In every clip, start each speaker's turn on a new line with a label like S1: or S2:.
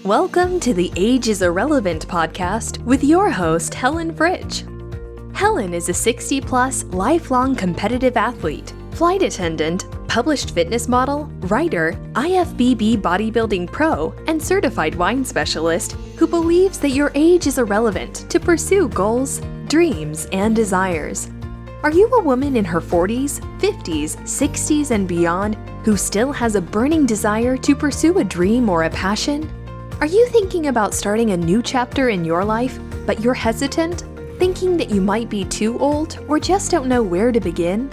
S1: Welcome to the Age is Irrelevant podcast with your host, Helen Fritsch. Helen is a 60-plus, lifelong competitive athlete, flight attendant, published fitness model, writer, IFBB bodybuilding pro, and certified wine specialist who believes that your age is irrelevant to pursue goals, dreams, and desires. Are you a woman in her 40s, 50s, 60s, and beyond who still has a burning desire to pursue a dream or a passion? Are you thinking about starting a new chapter in your life, but you're hesitant, thinking that you might be too old or just don't know where to begin?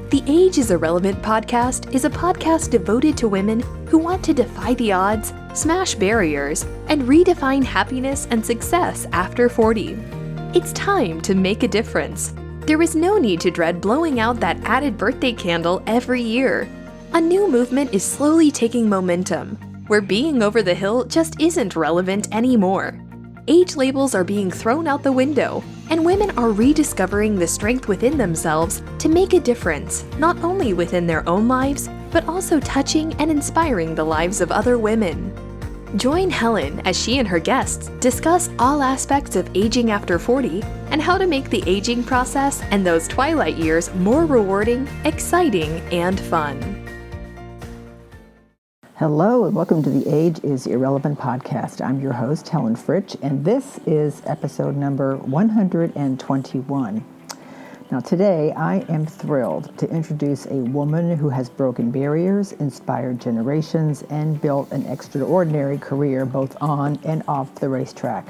S1: The Age is Irrelevant podcast is a podcast devoted to women who want to defy the odds, smash barriers, and redefine happiness and success after 40. It's time to make a difference. There is no need to dread blowing out that added birthday candle every year. A new movement is slowly taking momentum, where being over the hill just isn't relevant anymore. Age labels are being thrown out the window, and women are rediscovering the strength within themselves to make a difference, not only within their own lives, but also touching and inspiring the lives of other women. Join Helen as she and her guests discuss all aspects of aging after 40 and how to make the aging process and those twilight years more rewarding, exciting, and fun.
S2: Hello, and welcome to the Age is Irrelevant podcast. I'm your host, Helen Fritsch, and this is episode number 121. Now, today I am thrilled to introduce a woman who has broken barriers, inspired generations, and built an extraordinary career both on and off the racetrack.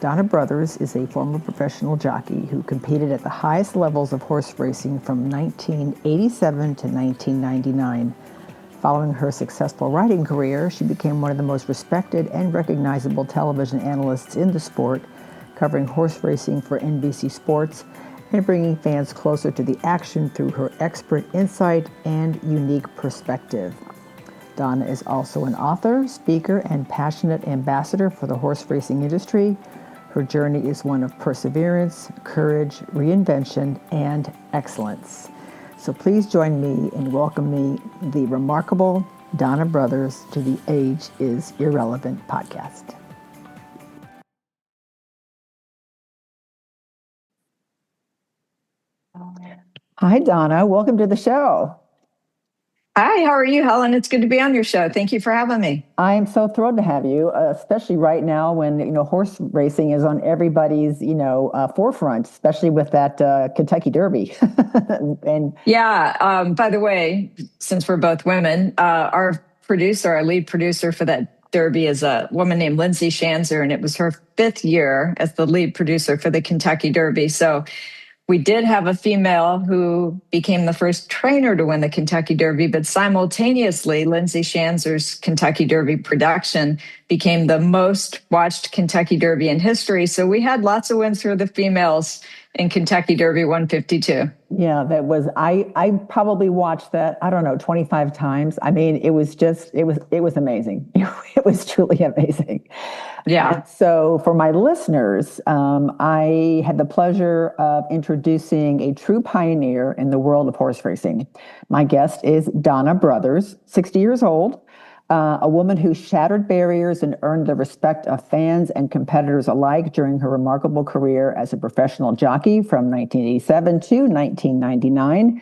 S2: Donna Brothers is a former professional jockey who competed at the highest levels of horse racing from 1987 to 1999. Following her successful writing career, she became one of the most respected and recognizable television analysts in the sport, covering horse racing for NBC Sports and bringing fans closer to the action through her expert insight and unique perspective. Donna is also an author, speaker, and passionate ambassador for the horse racing industry. Her journey is one of perseverance, courage, reinvention, and excellence. So please join me in welcoming the remarkable Donna Brothers to the Age is Irrelevant podcast. Hi, Donna. Welcome to the show.
S3: Hi, how are you, Helen? It's good to be on your show. Thank you for having me.
S2: I am so thrilled to have you, especially right now when, horse racing is on everybody's, forefront, especially with that Kentucky Derby.
S3: By the way, since we're both women, our lead producer for that Derby is a woman named Lindsay Shanzer, and it was her 5th year as the lead producer for the Kentucky Derby. So we did have a female who became the first trainer to win the Kentucky Derby, but simultaneously, Lindsay Shanzer's Kentucky Derby production became the most watched Kentucky Derby in history. So we had lots of wins for the females in Kentucky Derby 152.
S2: Yeah, that was, I probably watched that, 25 times. I mean, it was amazing. It was truly amazing.
S3: Yeah.
S2: And so for my listeners, I had the pleasure of introducing a true pioneer in the world of horse racing. My guest is Donna Brothers, 60 years old, a woman who shattered barriers and earned the respect of fans and competitors alike during her remarkable career as a professional jockey from 1987 to 1999.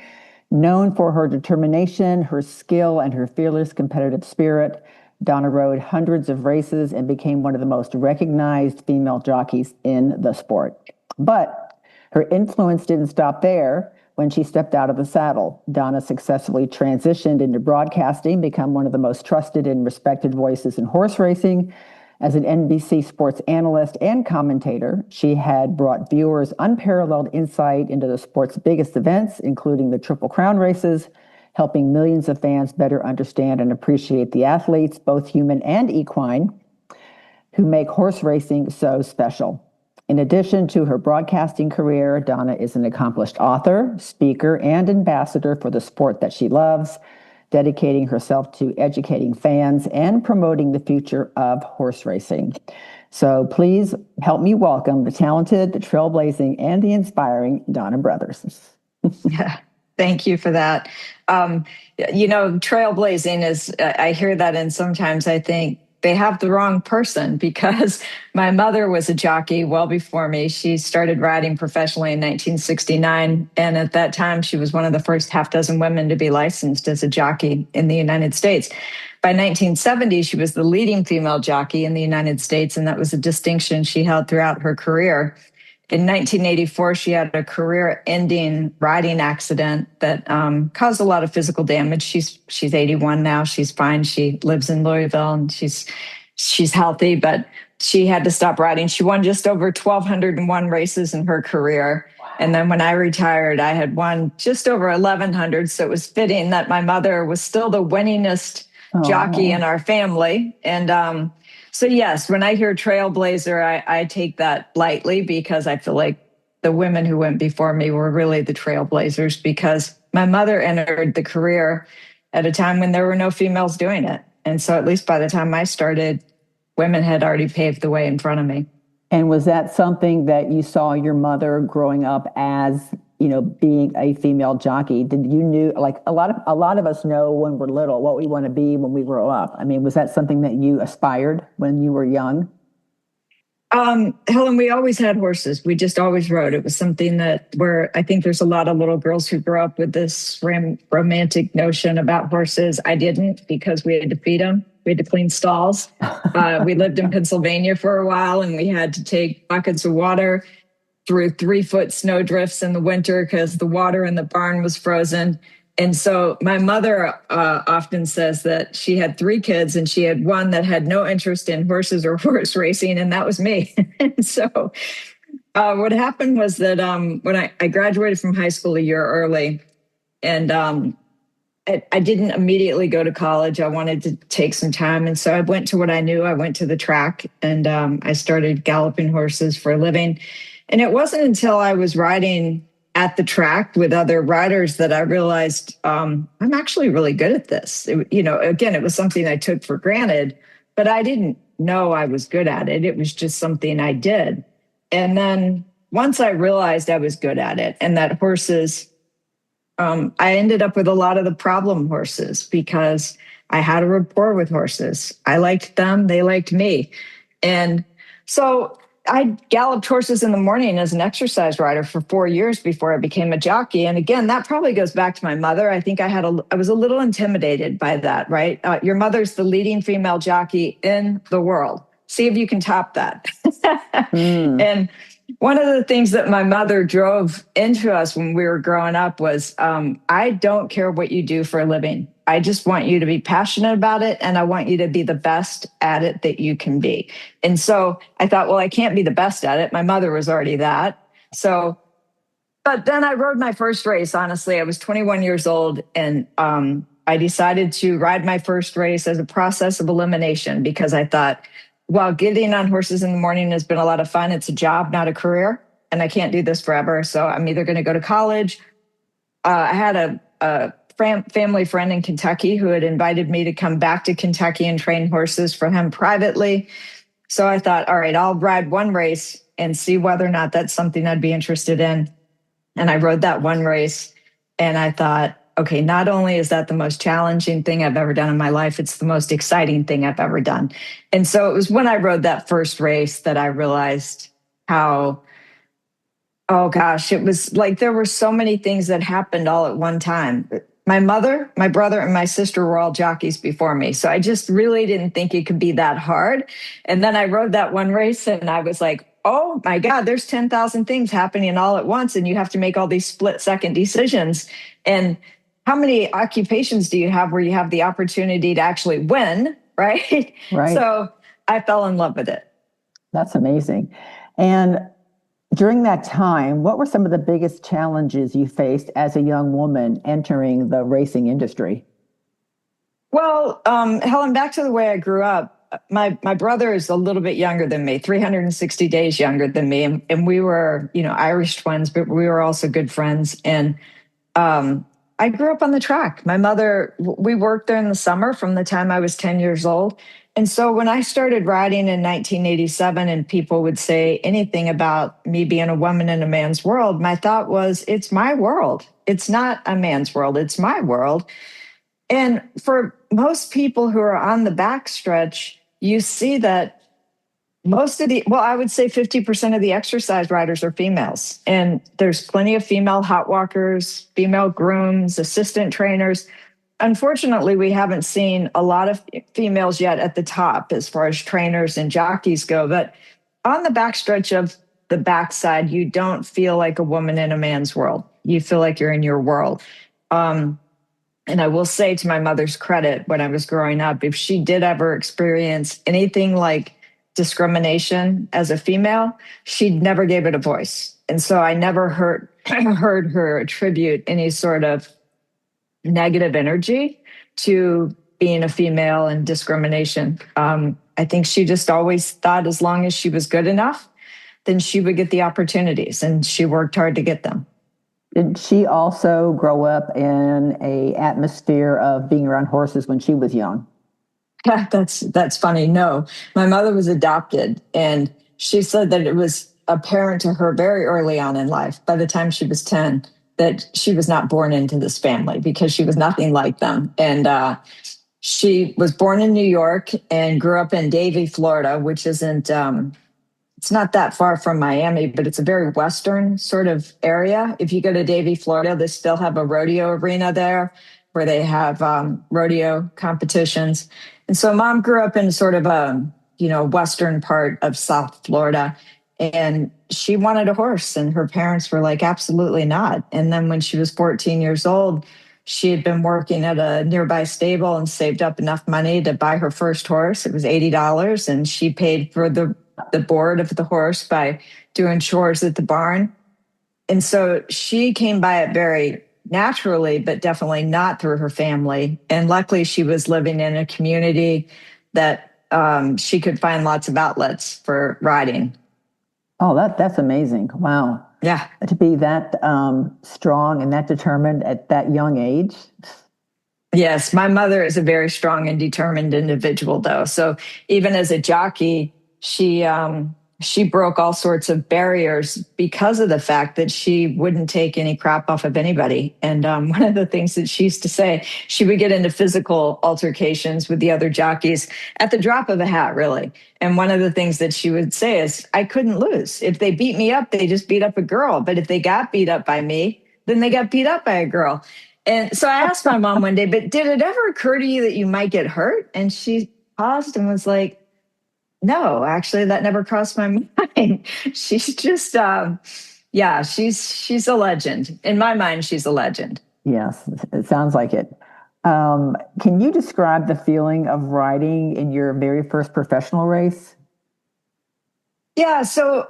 S2: Known for her determination, her skill, and her fearless competitive spirit, Donna rode hundreds of races and became one of the most recognized female jockeys in the sport. But her influence didn't stop there. When she stepped out of the saddle, Donna successfully transitioned into broadcasting, become one of the most trusted and respected voices in horse racing. As an NBC Sports analyst and commentator, she had brought viewers unparalleled insight into the sport's biggest events, including the Triple Crown races, helping millions of fans better understand and appreciate the athletes, both human and equine, who make horse racing so special. In addition to her broadcasting career, Donna is an accomplished author, speaker, and ambassador for the sport that she loves, dedicating herself to educating fans and promoting the future of horse racing. So please help me welcome the talented, the trailblazing, and the inspiring Donna Brothers.
S3: Yeah. Thank you for that. Trailblazing is, I hear that, and sometimes I think they have the wrong person because my mother was a jockey well before me. She started riding professionally in 1969. And at that time, she was one of the first half dozen women to be licensed as a jockey in the United States. By 1970, she was the leading female jockey in the United States, and that was a distinction she held throughout her career. In 1984, she had a career-ending riding accident that caused a lot of physical damage. She's 81 now. She's fine. She lives in Louisville, and she's healthy, but she had to stop riding. She won just over 1,201 races in her career. Wow. And then when I retired, I had won just over 1,100. So it was fitting that my mother was still the winningest jockey in our family. And so yes, when I hear trailblazer, I take that lightly because I feel like the women who went before me were really the trailblazers because my mother entered the career at a time when there were no females doing it. And so at least by the time I started, women had already paved the way in front of me.
S2: And was that something that you saw your mother growing up as, being a female jockey? Did you knew, like a lot of us know when we're little what we want to be when we grow up? I mean, was that something that you aspired when you were young?
S3: Helen, we always had horses. We just always rode. It was something where I think there's a lot of little girls who grew up with this romantic notion about horses. I didn't because we had to feed them. We had to clean stalls. We lived in Pennsylvania for a while, and we had to take buckets of water through 3-foot snow drifts in the winter because the water in the barn was frozen. And so my mother often says that she had 3 kids and she had one that had no interest in horses or horse racing, and that was me. And so what happened was that when I graduated from high school a year early, and I didn't immediately go to college. I wanted to take some time. And so I went to what I knew. I went to the track, and I started galloping horses for a living. And it wasn't until I was riding at the track with other riders that I realized I'm actually really good at this. Again, it was something I took for granted, but I didn't know I was good at it. It was just something I did. And then once I realized I was good at it and that horses, I ended up with a lot of the problem horses because I had a rapport with horses. I liked them, they liked me. And so I galloped horses in the morning as an exercise rider for 4 years before I became a jockey. And again, that probably goes back to my mother. I think I was a little intimidated by that, right? Your mother's the leading female jockey in the world. See if you can top that. And one of the things that my mother drove into us when we were growing up was, I don't care what you do for a living. I just want you to be passionate about it, and I want you to be the best at it that you can be. And so I thought, well, I can't be the best at it. My mother was already that. But then I rode my first race, honestly. I was 21 years old, and I decided to ride my first race as a process of elimination because I thought, while getting on horses in the morning has been a lot of fun, it's a job, not a career, and I can't do this forever. So I'm either going to go to college. I had a family friend in Kentucky who had invited me to come back to Kentucky and train horses for him privately. So I thought, all right, I'll ride one race and see whether or not that's something I'd be interested in. And I rode that one race, and I thought, okay, not only is that the most challenging thing I've ever done in my life, it's the most exciting thing I've ever done. And so it was when I rode that first race that I realized how, oh gosh, it was like there were so many things that happened all at one time. My mother, my brother, and my sister were all jockeys before me. So I just really didn't think it could be that hard. And then I rode that one race and I was like, oh my God, there's 10,000 things happening all at once. And you have to make all these split-second decisions. And how many occupations do you have where you have the opportunity to actually win, right?
S2: Right.
S3: So I fell in love with it.
S2: That's amazing. And during that time, what were some of the biggest challenges you faced as a young woman entering the racing industry?
S3: Well, Helen, back to the way I grew up, my brother is a little bit younger than me, 360 days younger than me. And we were, Irish twins, but we were also good friends. And I grew up on the track. My mother, we worked there in the summer from the time I was 10 years old. And so when I started riding in 1987 and people would say anything about me being a woman in a man's world, my thought was, it's my world. It's not a man's world. It's my world. And for most people who are on the backstretch, you see that I would say 50% of the exercise riders are females. And there's plenty of female hot walkers, female grooms, assistant trainers. Unfortunately, we haven't seen a lot of females yet at the top as far as trainers and jockeys go. But on the backstretch of the backside, you don't feel like a woman in a man's world. You feel like you're in your world. And I will say, to my mother's credit, when I was growing up, if she did ever experience anything like discrimination as a female, she never gave it a voice. And so I never heard her attribute any sort of negative energy to being a female and discrimination. I think she just always thought as long as she was good enough, then she would get the opportunities, and she worked hard to get them.
S2: Did she also grow up in an atmosphere of being around horses when she was young?
S3: That's funny. No, my mother was adopted, and she said that it was apparent to her very early on in life, by the time she was 10, that she was not born into this family because she was nothing like them. And she was born in New York and grew up in Davie, Florida, which isn't, it's not that far from Miami, but it's a very Western sort of area. If you go to Davie, Florida, they still have a rodeo arena there where they have rodeo competitions. And so Mom grew up in sort of a, Western part of South Florida, and she wanted a horse, and her parents were like, absolutely not. And then when she was 14 years old, she had been working at a nearby stable and saved up enough money to buy her first horse. It was $80, and she paid for the board of the horse by doing chores at the barn. And so she came by it very naturally, but definitely not through her family. And luckily, she was living in a community that she could find lots of outlets for riding.
S2: Oh, that's amazing. Wow.
S3: Yeah.
S2: To be that strong and that determined at that young age.
S3: Yes, my mother is a very strong and determined individual, though. So even as a jockey, she broke all sorts of barriers because of the fact that she wouldn't take any crap off of anybody. And one of the things that she used to say, she would get into physical altercations with the other jockeys at the drop of a hat, really. And one of the things that she would say is, I couldn't lose. If they beat me up, they just beat up a girl. But if they got beat up by me, then they got beat up by a girl. And so I asked my mom one day, but did it ever occur to you that you might get hurt? And she paused and was like, no, actually, that never crossed my mind. She's just, she's a legend. In my mind, she's a legend.
S2: Yes, it sounds like it. Can you describe the feeling of riding in your very first professional race?
S3: Yeah, so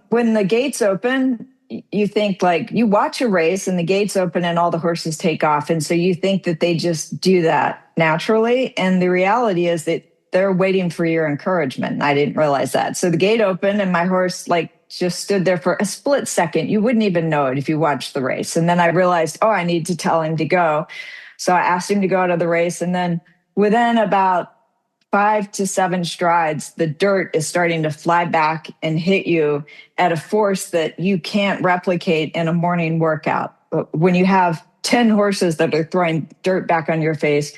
S3: when the gates open, you think like you watch a race and the gates open and all the horses take off. And so you think that they just do that naturally. And the reality is that they're waiting for your encouragement. And I didn't realize that. So the gate opened and my horse just stood there for a split second. You wouldn't even know it if you watched the race. And then I realized, I need to tell him to go. So I asked him to go out of the race. And then within about 5 to 7 strides, the dirt is starting to fly back and hit you at a force that you can't replicate in a morning workout. When you have 10 horses that are throwing dirt back on your face,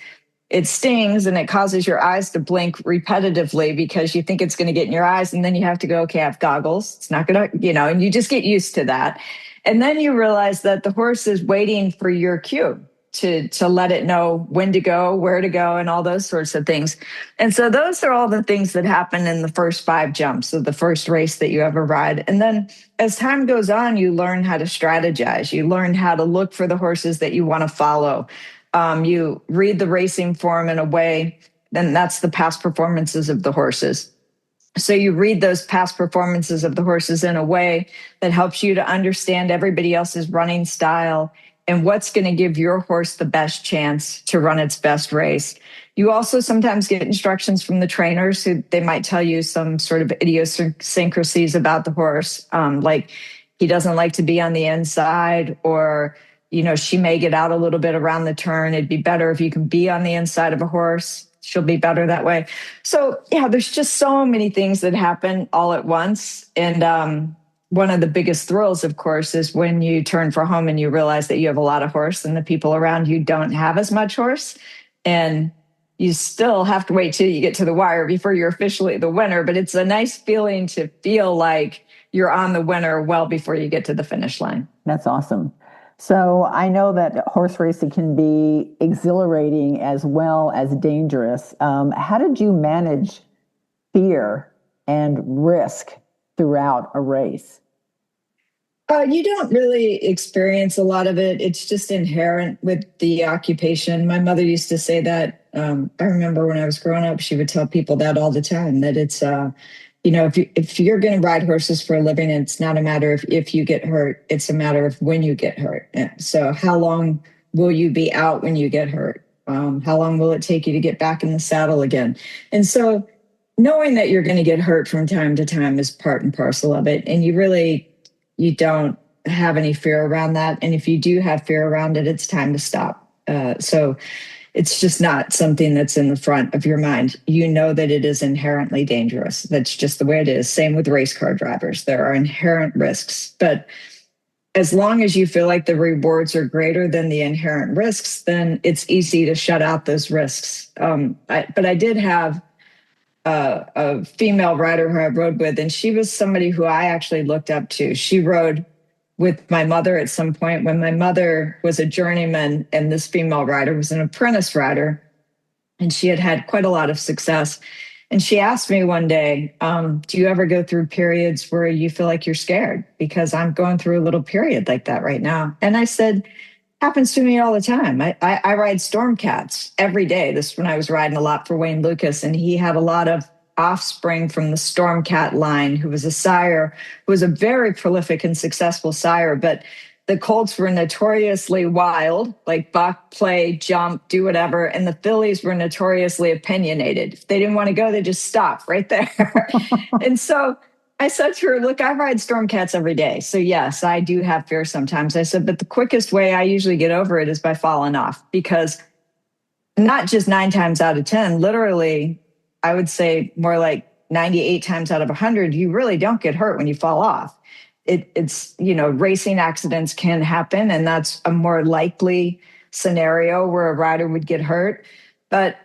S3: it stings and it causes your eyes to blink repetitively because you think it's going to get in your eyes. And then you have to go, okay, I have goggles. It's not going to, and you just get used to that. And then you realize that the horse is waiting for your cue to let it know when to go, where to go, and all those sorts of things. And so those are all the things that happen in the first 5 jumps of the first race that you ever ride. And then as time goes on, you learn how to strategize. You learn how to look for the horses that you want to follow. You read the racing form in a way, and that's the past performances of the horses. So you read those past performances of the horses in a way that helps you to understand everybody else's running style and what's going to give your horse the best chance to run its best race. You also sometimes get instructions from the trainers who they might tell you some sort of idiosyncrasies about the horse, like he doesn't like to be on the inside, or she may get out a little bit around the turn. It'd be better if you can be on the inside of a horse. She'll be better that way. So yeah, there's just so many things that happen all at once. And one of the biggest thrills, of course, is when you turn for home and you realize that you have a lot of horse and the people around you don't have as much horse. And you still have to wait till you get to the wire before you're officially the winner. But it's a nice feeling to feel like you're on the winner well before you get to the finish line.
S2: That's awesome. So I know that horse racing can be exhilarating as well as dangerous. How did you manage fear and risk throughout a race?
S3: You don't really experience a lot of it. It's just inherent with the occupation. My mother used to say that. I remember when I was growing up, she would tell people that all the time, that it's, if you're going to ride horses for a living, it's not a matter of if you get hurt, it's a matter of when you get hurt. So how long will you be out when you get hurt? How long will it take you to get back in the saddle again? And so knowing that you're going to get hurt from time to time is part and parcel of it. And you don't have any fear around that. And if you do have fear around it, it's time to stop. So it's just not something that's in the front of your mind. You know that it is inherently dangerous. That's just the way it is. Same with race car drivers. There are inherent risks. But as long as you feel like the rewards are greater than the inherent risks, then it's easy to shut out those risks. But I did have a female rider who I rode with, and she was somebody who I actually looked up to. She rode with my mother at some point when my mother was a journeyman and this female rider was an apprentice rider, and she had quite a lot of success. And she asked me one day, do you ever go through periods where you feel like you're scared? Because I'm going through a little period like that right now. And I said, happens to me all the time. I ride storm cats every day. This is when I was riding a lot for Wayne Lucas, and he had a lot of offspring from the storm cat line, who was a sire, who was a very prolific and successful sire. But the colts were notoriously wild, like buck, play, jump, do whatever. And the fillies were notoriously opinionated. If they didn't want to go, they just stopped right there. And so I said to her, look, I ride storm cats every day. So yes, I do have fear sometimes. I said, but the quickest way I usually get over it is by falling off, because not just 9 times out of 10, literally, I would say more like 98 times out of 100, you really don't get hurt when you fall off. It's racing accidents can happen, and that's a more likely scenario where a rider would get hurt. But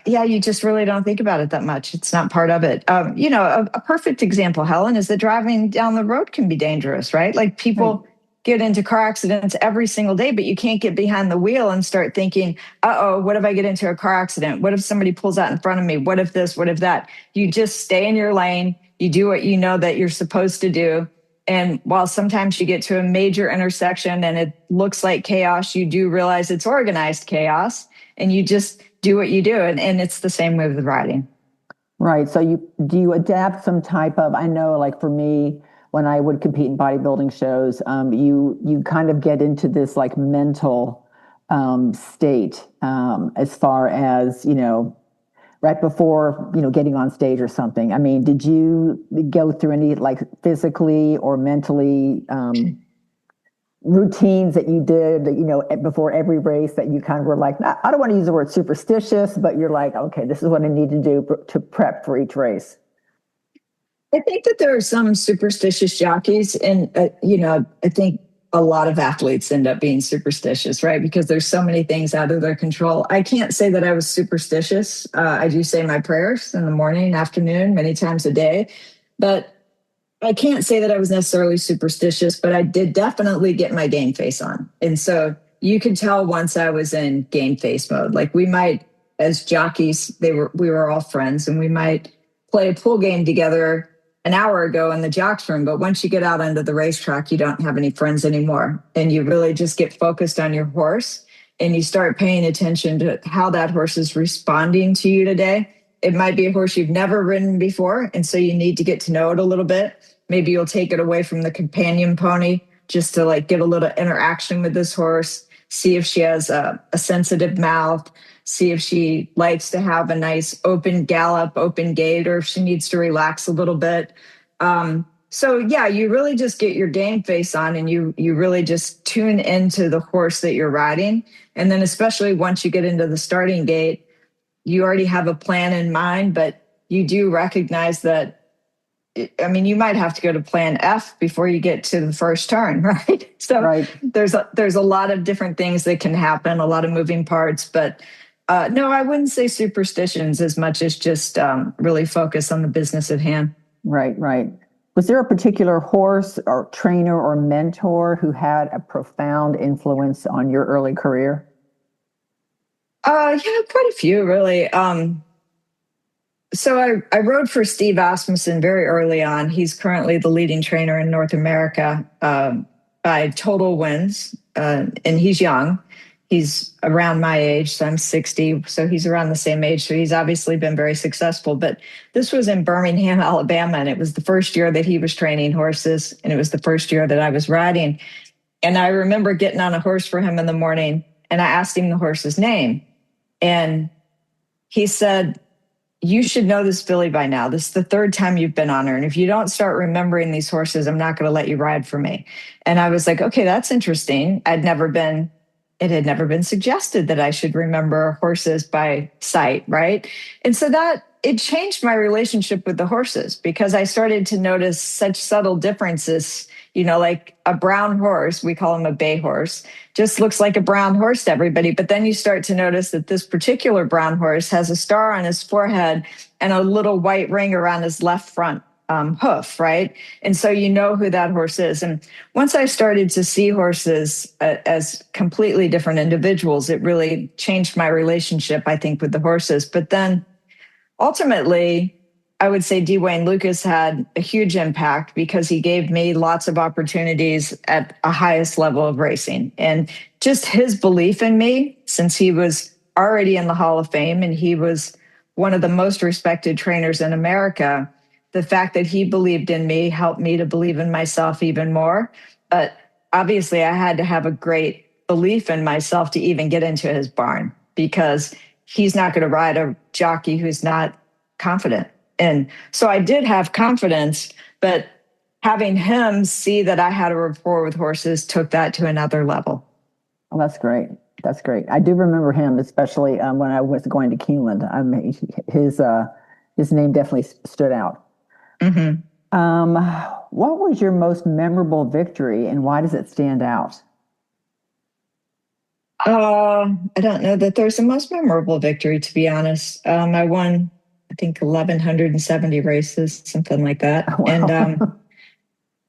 S3: you just really don't think about it that much. It's not part of it. A perfect example, Helen, is that driving down the road can be dangerous, right? Like people get into car accidents every single day, but you can't get behind the wheel and start thinking, what if I get into a car accident? What if somebody pulls out in front of me? What if this? What if that? You just stay in your lane. You do what you know that you're supposed to do. And while sometimes you get to a major intersection and it looks like chaos, you do realize it's organized chaos, and you just do what you do. And it's the same way with riding.
S2: Right. So do you adapt some type of, I know, like for me, when I would compete in bodybuilding shows, you kind of get into this like mental state as far as, right before, getting on stage or something. I mean, did you go through any like physically or mentally routines that you did, before every race that you kind of were like, I don't want to use the word superstitious, but you're like, okay, this is what I need to do to prep for each race?
S3: I think that there are some superstitious jockeys, and, I think a lot of athletes end up being superstitious, right? Because there's so many things out of their control. I can't say that I was superstitious. I do say my prayers in the morning, afternoon, many times a day, but I can't say that I was necessarily superstitious, but I did definitely get my game face on. And so you could tell once I was in game face mode, like we might, as jockeys, we were all friends, and we might play a pool game together an hour ago in the jocks room. But once you get out onto the racetrack, you don't have any friends anymore. And you really just get focused on your horse, and you start paying attention to how that horse is responding to you today. It might be a horse you've never ridden before, and so you need to get to know it a little bit. Maybe you'll take it away from the companion pony just to like get a little interaction with this horse, see if she has a sensitive mouth, see if she likes to have a nice open gallop, open gait, or if she needs to relax a little bit. You really just get your game face on, and you really just tune into the horse that you're riding. And then especially once you get into the starting gate, you already have a plan in mind, but you do recognize that, you might have to go to plan F before you get to the first turn, right? So there's a lot of different things that can happen, a lot of moving parts, but No, I wouldn't say superstitions as much as just really focus on the business at hand.
S2: Right, right. Was there a particular horse or trainer or mentor who had a profound influence on your early career?
S3: Yeah, quite a few, really. So I rode for Steve Asmussen very early on. He's currently the leading trainer in North America by total wins, and he's young. He's around my age, so I'm 60, so he's around the same age. So he's obviously been very successful. But this was in Birmingham, Alabama, and it was the first year that he was training horses, and it was the first year that I was riding. And I remember getting on a horse for him in the morning, and I asked him the horse's name. And he said, "You should know this filly by now. This is the third time you've been on her. And if you don't start remembering these horses, I'm not going to let you ride for me." And I was like, okay, that's interesting. It had never been suggested that I should remember horses by sight, right? And so that it changed my relationship with the horses because I started to notice such subtle differences. Like a brown horse, we call him a bay horse, just looks like a brown horse to everybody. But then you start to notice that this particular brown horse has a star on his forehead and a little white ring around his left front hoof, right? And so you know who that horse is. And once I started to see horses as completely different individuals, it really changed my relationship, I think, with the horses. But then ultimately, I would say Dwayne Lucas had a huge impact because he gave me lots of opportunities at a highest level of racing. And just his belief in me, since he was already in the Hall of Fame and he was one of the most respected trainers in America, the fact that he believed in me helped me to believe in myself even more. But obviously, I had to have a great belief in myself to even get into his barn because he's not going to ride a jockey who's not confident. And so I did have confidence, but having him see that I had a rapport with horses took that to another level.
S2: Oh, that's great. That's great. I do remember him, especially when I was going to Keeneland. His name definitely stood out.
S3: Mm-hmm.
S2: What was your most memorable victory, and why does it stand out?
S3: I don't know that there's a most memorable victory, to be honest. I won, I think, 1,170 races, something like that. Wow. And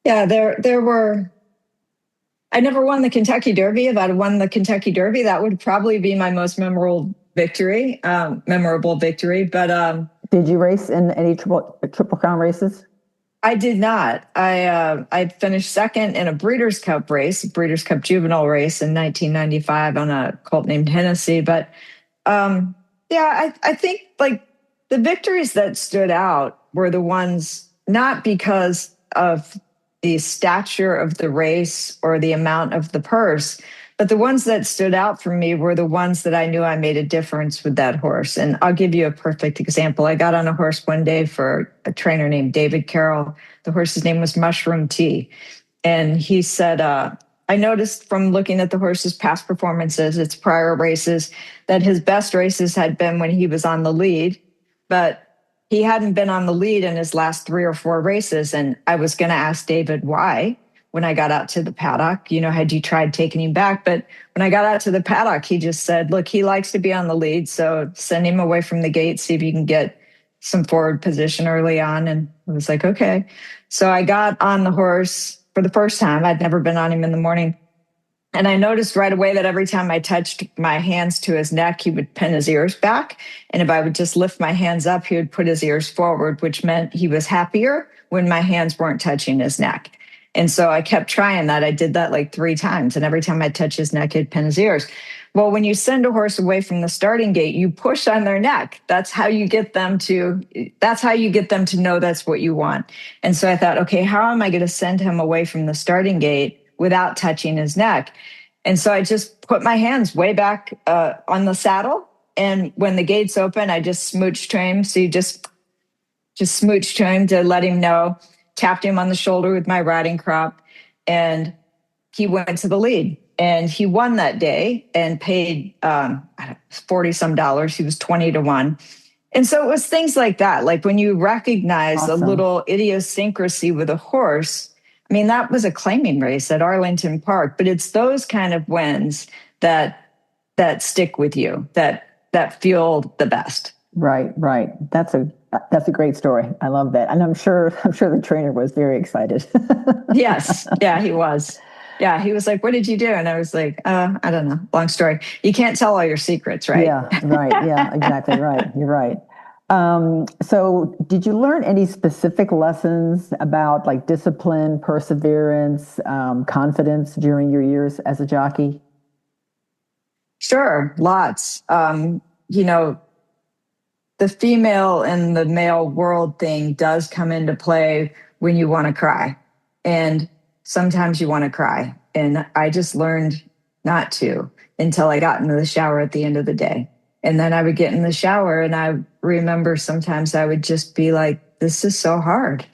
S3: yeah, there were. I never won the Kentucky Derby. If I'd won the Kentucky Derby, that would probably be my most memorable victory. But
S2: did you race in any triple crown races?
S3: I did not. I finished second in a Breeders' Cup race, Breeders' Cup juvenile race in 1995 on a colt named Hennessy. But yeah, I think like the victories that stood out were the ones not because of the stature of the race or the amount of the purse, but the ones that stood out for me were the ones that I knew I made a difference with that horse. And I'll give you a perfect example. I got on a horse one day for a trainer named David Carroll. The horse's name was Mushroom Tea. And he said, I noticed from looking at the horse's past performances, its prior races, that his best races had been when he was on the lead, but he hadn't been on the lead in his last 3 or 4 races. And I was going to ask David why. When I got out to the paddock, had you tried taking him back? But when I got out to the paddock, he just said, look, he likes to be on the lead. So send him away from the gate, see if you can get some forward position early on. And I was like, okay. So I got on the horse for the first time. I'd never been on him in the morning. And I noticed right away that every time I touched my hands to his neck, he would pin his ears back. And if I would just lift my hands up, he would put his ears forward, which meant he was happier when my hands weren't touching his neck. And so I kept trying that. I did that like 3 times. And every time I touch his neck, he'd pin his ears. Well, when you send a horse away from the starting gate, you push on their neck. That's how you get them to know that's what you want. And so I thought, okay, how am I going to send him away from the starting gate without touching his neck? And so I just put my hands way back on the saddle. And when the gates open, I just smooched to him. So you just smooched to him to let him know. Tapped him on the shoulder with my riding crop, and he went to the lead. And he won that day and paid $40-some. He was 20-1. And so it was things like that. Like when you recognize a little idiosyncrasy with a horse, I mean, that was a claiming race at Arlington Park, but it's those kind of wins that stick with you, that that feel the best.
S2: Right, right. That's a great story. I love that. And I'm sure the trainer was very excited.
S3: Yes. Yeah, he was. Yeah, he was like, "What did you do?" And I was like, I don't know. Long story. You can't tell all your secrets, right?"
S2: Yeah, right. Yeah, exactly right. You're right. So did you learn any specific lessons about like discipline, perseverance, confidence during your years as a jockey?
S3: Sure, lots. You know, the female and the male world thing does come into play when you want to cry. And sometimes you want to cry. And I just learned not to until I got into the shower at the end of the day. And then I would get in the shower and I remember sometimes I would just be like, this is so hard.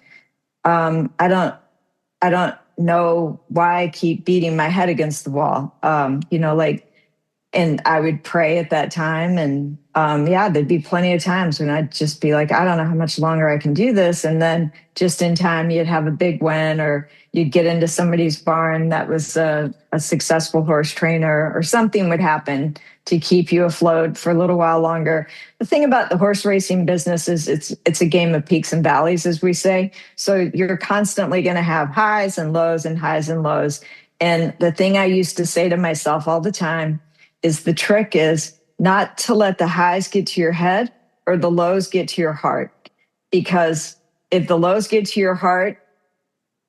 S3: I don't know why I keep beating my head against the wall. And I would pray at that time. And yeah, there'd be plenty of times when I'd just be like, I don't know how much longer I can do this. And then just in time, you'd have a big win, or you'd get into somebody's barn that was a successful horse trainer, or something would happen to keep you afloat for a little while longer. The thing about the horse racing business is it's a game of peaks and valleys, as we say. So you're constantly going to have highs and lows and highs and lows. And the thing I used to say to myself all the time is the trick is not to let the highs get to your head or the lows get to your heart. Because if the lows get to your heart,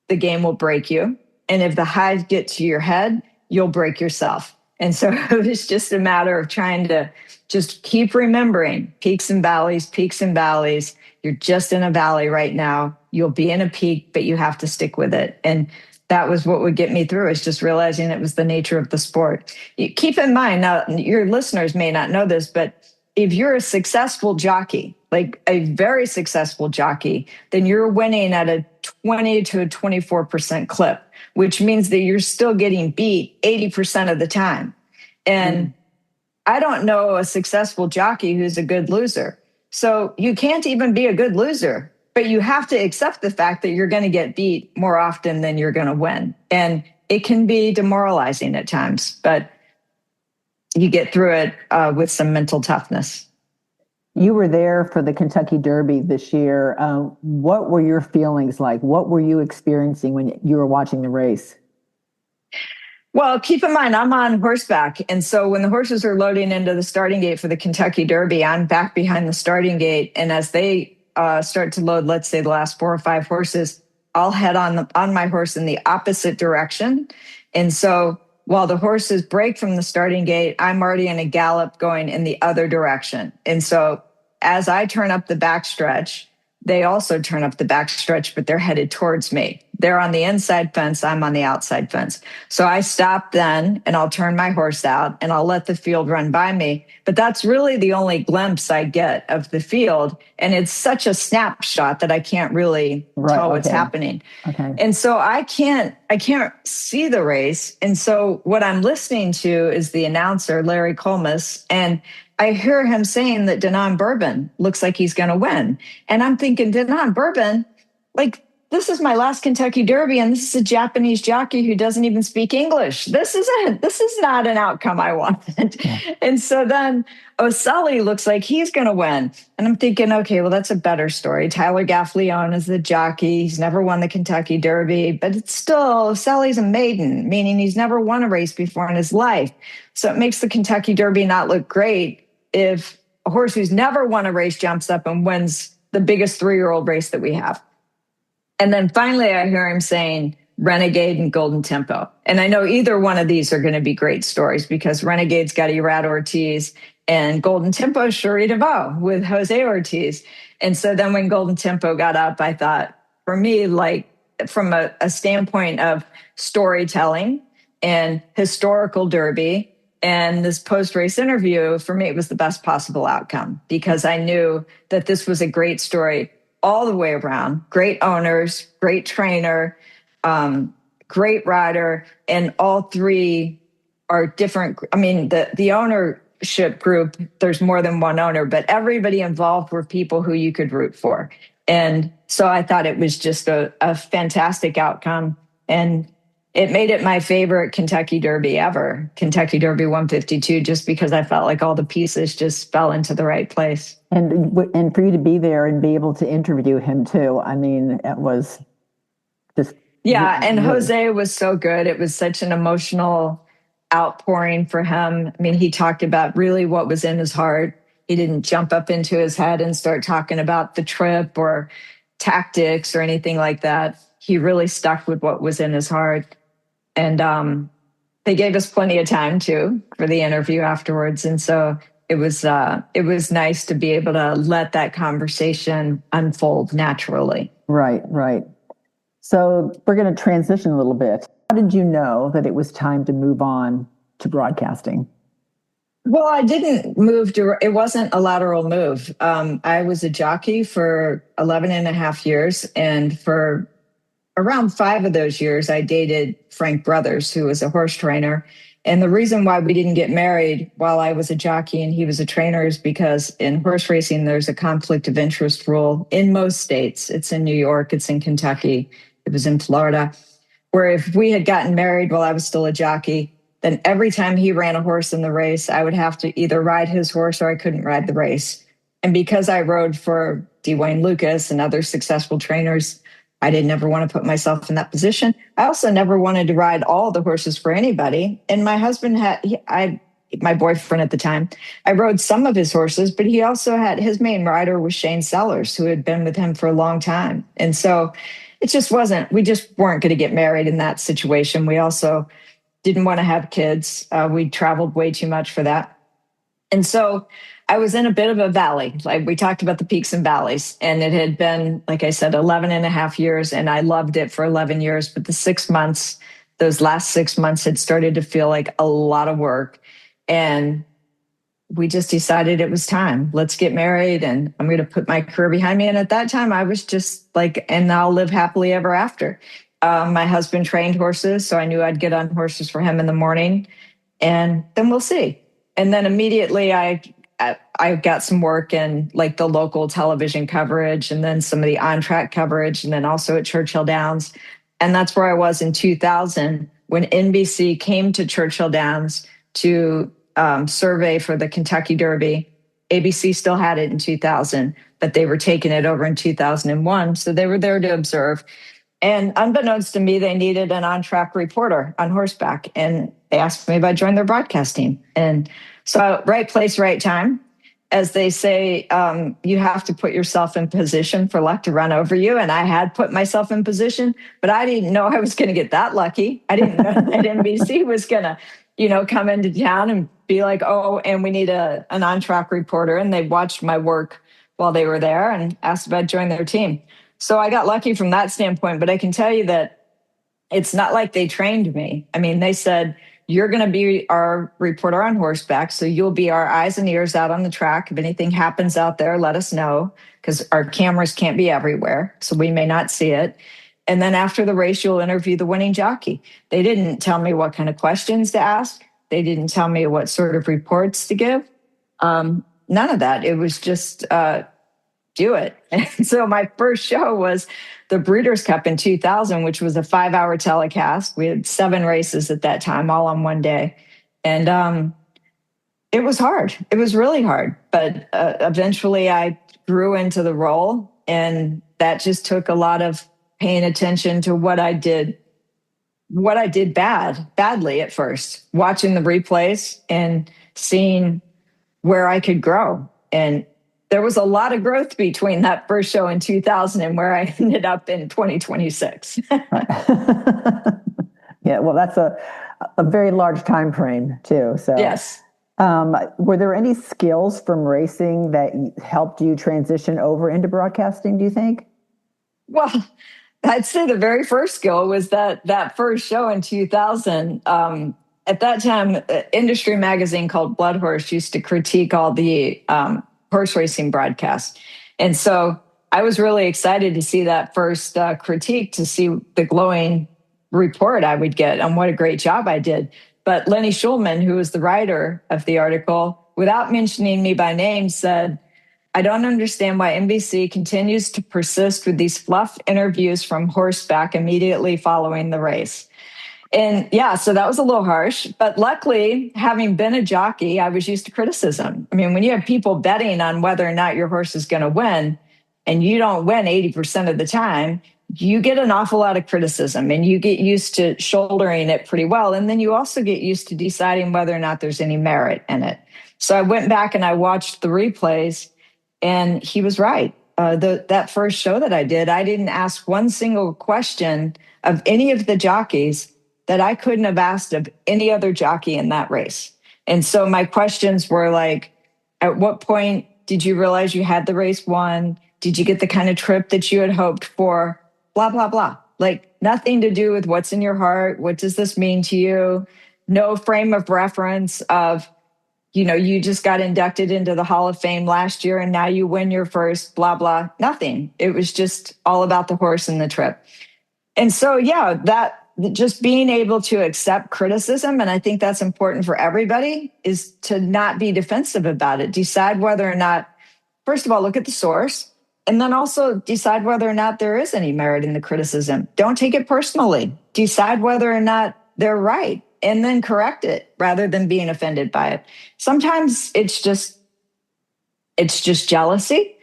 S3: the game will break you. And if the highs get to your head, you'll break yourself. And so it was just a matter of trying to just keep remembering peaks and valleys, peaks and valleys. You're just in a valley right now. You'll be in a peak, but you have to stick with it. And that was what would get me through, is just realizing it was the nature of the sport. Keep in mind, now your listeners may not know this, but if you're a successful jockey, like a very successful jockey, then you're winning at a 20 to a 24% clip, which means that you're still getting beat 80% of the time. And I don't know a successful jockey who's a good loser. So you can't even be a good loser, but you have to accept the fact that you're going to get beat more often than you're going to win. And it can be demoralizing at times, but you get through it with some mental toughness.
S2: You were there for the Kentucky Derby this year. What were your feelings like? What were you experiencing when you were watching the race?
S3: Well, keep in mind, I'm on horseback. And so when the horses are loading into the starting gate for the Kentucky Derby, I'm back behind the starting gate. And as they start to load, let's say the last 4 or 5 horses, I'll head on my horse in the opposite direction. And so while the horses break from the starting gate, I'm already in a gallop going in the other direction. And so as I turn up the backstretch, they also turn up the backstretch, but they're headed towards me. They're on the inside fence. I'm on the outside fence. So I stop then and I'll turn my horse out and I'll let the field run by me. But that's really the only glimpse I get of the field. And it's such a snapshot that I can't really tell what's happening.
S2: Okay.
S3: And so I can't see the race. And so what I'm listening to is the announcer, Larry Colmus, and I hear him saying that Donna Bourbon looks like he's going to win. And I'm thinking, Donna Bourbon, like, this is my last Kentucky Derby, and this is a Japanese jockey who doesn't even speak English. This is not an outcome I wanted. Yeah. And so then O'Sully looks like he's going to win. And I'm thinking, okay, well, that's a better story. Tyler Gaffleone is the jockey. He's never won the Kentucky Derby, but it's still, O'Sully's a maiden, meaning he's never won a race before in his life. So it makes the Kentucky Derby not look great if a horse who's never won a race jumps up and wins the biggest 3-year-old race that we have. And then finally, I hear him saying Renegade and Golden Tempo. And I know either one of these are going to be great stories, because Renegade's got Irad Ortiz and Golden Tempo is Cherie DeVaux with Jose Ortiz. And so then when Golden Tempo got up, I thought, for me, like from a standpoint of storytelling and historical Derby and this post-race interview, for me, it was the best possible outcome, because I knew that this was a great story all the way around. Great owners, great trainer, great rider, and all three are different. I mean, the ownership group, there's more than one owner, but everybody involved were people who you could root for. And so I thought it was just a fantastic outcome. And it made it my favorite Kentucky Derby ever, Kentucky Derby 152, just because I felt like all the pieces just fell into the right place.
S2: And for you to be there and be able to interview him too, I mean, it was just...
S3: Yeah, and Jose was so good. It was such an emotional outpouring for him. I mean, he talked about really what was in his heart. He didn't jump up into his head and start talking about the trip or tactics or anything like that. He really stuck with what was in his heart. And they gave us plenty of time too for the interview afterwards. And so it was nice to be able to let that conversation unfold naturally.
S2: Right. So we're going to transition a little bit. How did you know that it was time to move on to broadcasting?
S3: Well, I didn't move it wasn't a lateral move. I was a jockey for 11 and a half years. And for around 5 of those years, I dated Frank Brothers, who was a horse trainer. And the reason why we didn't get married while I was a jockey and he was a trainer is because in horse racing, there's a conflict of interest rule in most states. It's in New York, it's in Kentucky, it was in Florida, where if we had gotten married while I was still a jockey, then every time he ran a horse in the race, I would have to either ride his horse or I couldn't ride the race. And because I rode for Dwayne Lucas and other successful trainers, I didn't ever want to put myself in that position. I also never wanted to ride all the horses for anybody. And my husband my boyfriend at the time, I rode some of his horses, but he also had, his main rider was Shane Sellers, who had been with him for a long time. And so we just weren't going to get married in that situation. We also didn't want to have kids. We traveled way too much for that. And so I was in a bit of a valley. Like we talked about the peaks and valleys, and it had been, like I said, 11 and a half years, and I loved it for 11 years. But those last 6 months had started to feel like a lot of work. And we just decided it was time. Let's get married, and I'm going to put my career behind me. And at that time, I was just like, and I'll live happily ever after. My husband trained horses, so I knew I'd get on horses for him in the morning, and then we'll see. And then immediately I got some work in like the local television coverage and then some of the on-track coverage and then also at Churchill Downs. And that's where I was in 2000 when NBC came to Churchill Downs to survey for the Kentucky Derby. ABC still had it in 2000, but they were taking it over in 2001. So they were there to observe. And unbeknownst to me, they needed an on-track reporter on horseback. And they asked me if I'd join their broadcast team. And so right place, right time. As they say, you have to put yourself in position for luck to run over you. And I had put myself in position, but I didn't know I was going to get that lucky. I didn't know that NBC was going to, come into town and be like, oh, and we need an on-track reporter. And they watched my work while they were there and asked if I'd join their team. So I got lucky from that standpoint, but I can tell you that it's not like they trained me. I mean, they said, you're going to be our reporter on horseback, so you'll be our eyes and ears out on the track. If anything happens out there, let us know, because our cameras can't be everywhere, so we may not see it. And then after the race, you'll interview the winning jockey. They didn't tell me what kind of questions to ask. They didn't tell me what sort of reports to give. None of that. It was just do it. And so my first show was the Breeders' Cup in 2000, which was a 5-hour telecast. We had 7 races at that time, all on one day. And it was hard. It was really hard. But eventually I grew into the role, and that just took a lot of paying attention to what I did badly at first, watching the replays and seeing where I could grow. And there was a lot of growth between that first show in 2000 and where I ended up in 2026.
S2: Yeah, well, that's a very large time frame too. So
S3: yes.
S2: Were there any skills from racing that helped you transition over into broadcasting, do you think?
S3: Well, I'd say the very first skill was that first show in 2000. At that time, an industry magazine called Blood Horse used to critique all the horse racing broadcasts. And so I was really excited to see that first critique, to see the glowing report I would get on what a great job I did. But Lenny Schulman, who was the writer of the article, without mentioning me by name, said, I don't understand why NBC continues to persist with these fluff interviews from horseback immediately following the race. And yeah, so that was a little harsh. But luckily, having been a jockey, I was used to criticism. I mean, when you have people betting on whether or not your horse is going to win, and you don't win 80% of the time, you get an awful lot of criticism and you get used to shouldering it pretty well. And then you also get used to deciding whether or not there's any merit in it. So I went back and I watched the replays, and he was right. That first show that I did, I didn't ask one single question of any of the jockeys that I couldn't have asked of any other jockey in that race. And so my questions were like, at what point did you realize you had the race won? Did you get the kind of trip that you had hoped for? Blah, blah, blah. Like nothing to do with what's in your heart. What does this mean to you? No frame of reference of, you just got inducted into the Hall of Fame last year and now you win your first, blah, blah, nothing. It was just all about the horse and the trip. And so, yeah, that just being able to accept criticism, and I think that's important for everybody, is to not be defensive about it. Decide whether or not, first of all, look at the source, and then also decide whether or not there is any merit in the criticism. Don't take it personally. Decide whether or not they're right, and then correct it rather than being offended by it. Sometimes it's just jealousy,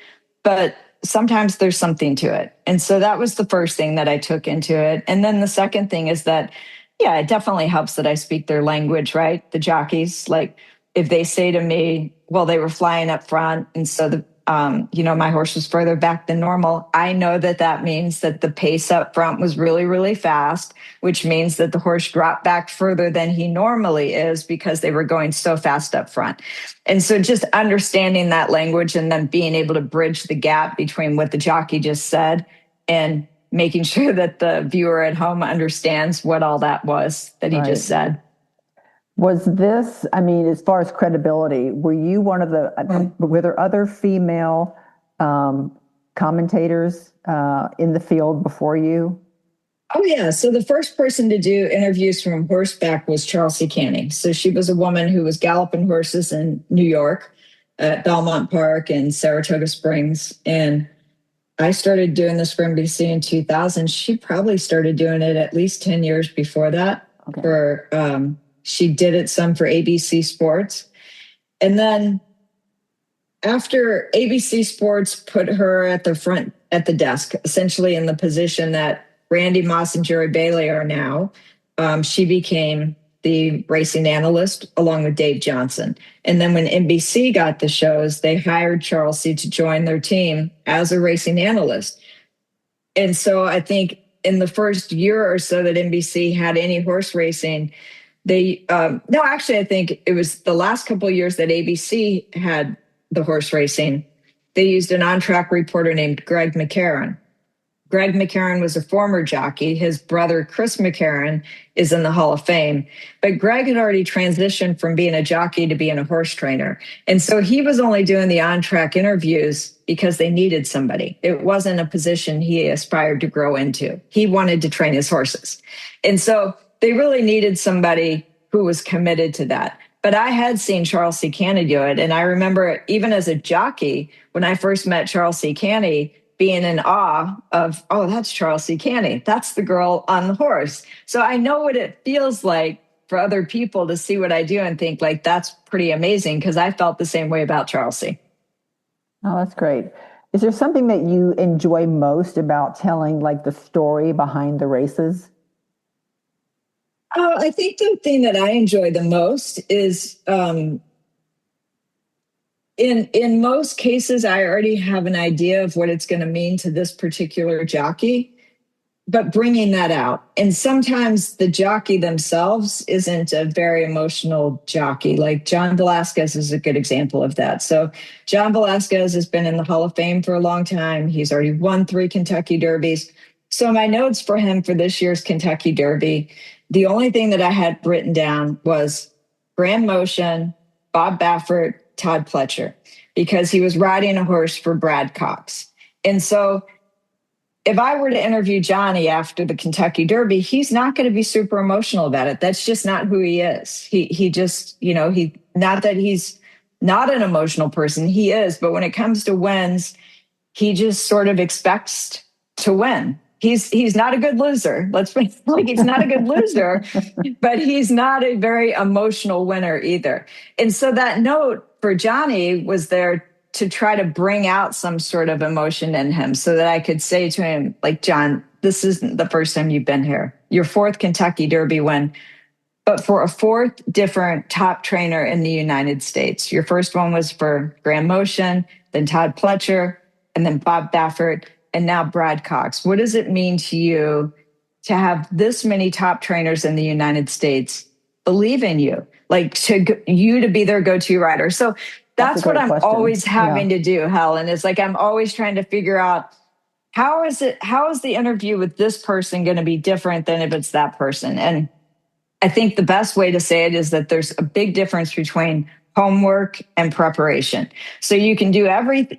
S3: but sometimes there's something to it. And so that was the first thing that I took into it. And then the second thing is that, yeah, it definitely helps that I speak their language, right? The jockeys, like if they say to me, well, they were flying up front, and so my horse was further back than normal, I know that means that the pace up front was really, really fast, which means that the horse dropped back further than he normally is because they were going so fast up front. And so just understanding that language and then being able to bridge the gap between what the jockey just said and making sure that the viewer at home understands what all that was that he just said.
S2: Was this, I mean, as far as credibility, were you one of were there other female commentators in the field before you?
S3: Oh, yeah. So the first person to do interviews from horseback was Charles C. Canning. So she was a woman who was galloping horses in New York at Belmont Park and Saratoga Springs. And I started doing this for NBC in 2000. She probably started doing it at least 10 years before that. Okay. She did it some for ABC Sports. And then after ABC Sports put her at the front at the desk, essentially in the position that Randy Moss and Jerry Bailey are now, she became the racing analyst along with Dave Johnson. And then when NBC got the shows, they hired Charles C. to join their team as a racing analyst. And so I think in the first year or so that NBC had any horse racing, I think it was the last couple of years that ABC had the horse racing. They used an on-track reporter named Greg McCarran. Greg McCarran was a former jockey. His brother, Chris McCarran, is in the Hall of Fame. But Greg had already transitioned from being a jockey to being a horse trainer. And so he was only doing the on-track interviews because they needed somebody. It wasn't a position he aspired to grow into. He wanted to train his horses. And so they really needed somebody who was committed to that. But I had seen Charles C. Canny do it. And I remember even as a jockey, when I first met Charles C. Canny, being in awe of, oh, that's Charles C. Canny. That's the girl on the horse. So I know what it feels like for other people to see what I do and think like, that's pretty amazing, because I felt the same way about Charles C.
S2: Oh, that's great. Is there something that you enjoy most about telling like the story behind the races?
S3: I think the thing that I enjoy the most is in most cases, I already have an idea of what it's going to mean to this particular jockey, but bringing that out. And sometimes the jockey themselves isn't a very emotional jockey. Like John Velasquez is a good example of that. So John Velasquez has been in the Hall of Fame for a long time. He's already won 3 Kentucky Derbies. So my notes for him for this year's Kentucky Derby, the only thing that I had written down was Grand Motion, Bob Baffert, Todd Pletcher, because he was riding a horse for Brad Cox. And so if I were to interview Johnny after the Kentucky Derby, he's not going to be super emotional about it. That's just not who he is. He just, not that he's not an emotional person, he is, but when it comes to wins, he just sort of expects to win. he's not a good loser. Let's be like, he's not a good loser, but he's not a very emotional winner either. And so that note for Johnny was there to try to bring out some sort of emotion in him so that I could say to him, like, John, this isn't the first time you've been here. Your fourth Kentucky Derby win, but for a fourth different top trainer in the United States. Your first one was for Graham Motion, then Todd Pletcher, and then Bob Baffert, and now Brad Cox. What does it mean to you to have this many top trainers in the United States believe in you, like you to be their go-to rider? So that's what I'm always having to do, Helen, is like, I'm always trying to figure out how is the interview with this person going to be different than if it's that person? And I think the best way to say it is that there's a big difference between homework and preparation. So you can do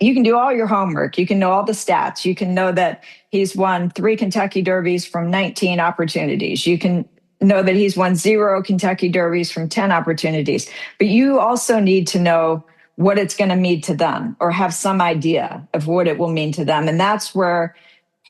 S3: you can do all your homework. You can know all the stats. You can know that he's won 3 Kentucky Derbies from 19 opportunities. You can know that he's won 0 Kentucky Derbies from 10 opportunities. But you also need to know what it's going to mean to them, or have some idea of what it will mean to them. And that's where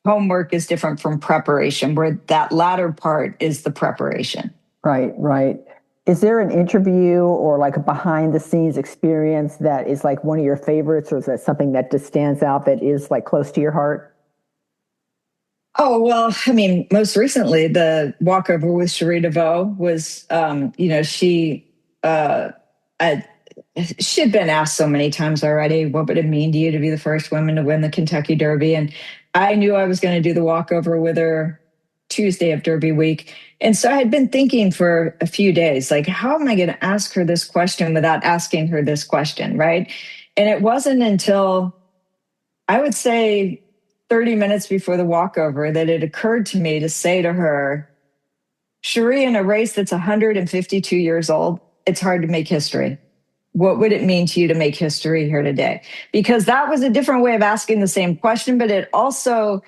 S3: homework is different from preparation, where that latter part is the preparation.
S2: Right, right. Is there an interview or like a behind the scenes experience that is like one of your favorites, or is that something that just stands out that is like close to your heart?
S3: Oh, well, I mean, most recently, the walkover with Cherie DeVaux was, she'd been asked so many times already, what would it mean to you to be the first woman to win the Kentucky Derby? And I knew I was going to do the walkover with her Tuesday of Derby week. And so I had been thinking for a few days, like, how am I going to ask her this question without asking her this question, right? And it wasn't until, I would say, 30 minutes before the walkover that it occurred to me to say to her, Cherie, in a race that's 152 years old, it's hard to make history. What would it mean to you to make history here today? Because that was a different way of asking the same question, but it also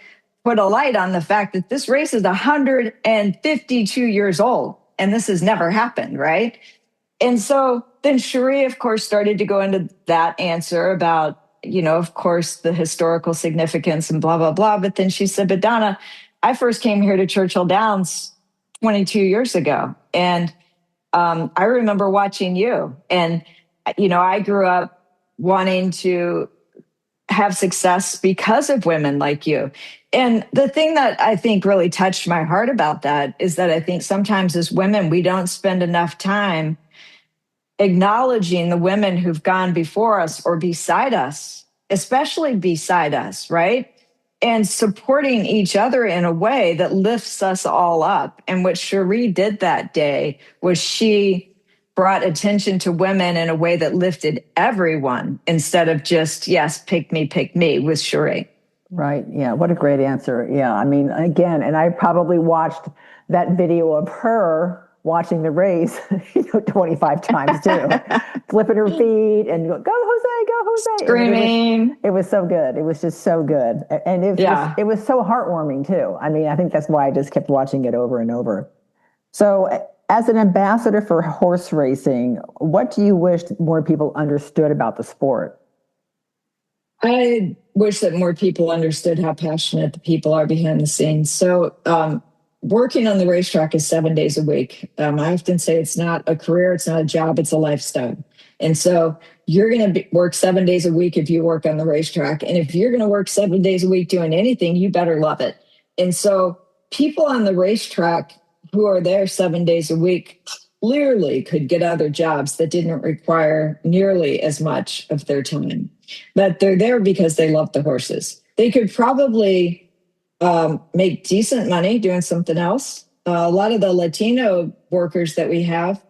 S3: put a light on the fact that this race is 152 years old, and this has never happened, right? And so then Cherie, of course, started to go into that answer about, of course, the historical significance and blah, blah, blah. But then she said, but Donna, I first came here to Churchill Downs 22 years ago. And I remember watching you. And, I grew up wanting to have success because of women like you. And the thing that I think really touched my heart about that is that I think sometimes as women, we don't spend enough time acknowledging the women who've gone before us or beside us, especially beside us, right? And supporting each other in a way that lifts us all up. And what Cherie did that day was she brought attention to women in a way that lifted everyone instead of just, yes, pick me with Cherie.
S2: Right. Yeah. What a great answer. Yeah. I mean, again, and I probably watched that video of her watching the race, 25 times too, flipping her feet and go Jose,
S3: screaming.
S2: It was so good. It was just so good. And it was so heartwarming too. I mean, I think that's why I just kept watching it over and over. So as an ambassador for horse racing, what do you wish more people understood about the sport?
S3: I wish that more people understood how passionate the people are behind the scenes. So working on the racetrack is 7 days a week. I often say it's not a career, it's not a job, it's a lifestyle. And so you're going to work 7 days a week if you work on the racetrack. And if you're going to work 7 days a week doing anything, you better love it. And so people on the racetrack who are there 7 days a week clearly could get other jobs that didn't require nearly as much of their time. But they're there because they love the horses. They could probably make decent money doing something else. A lot of the Latino workers that we have,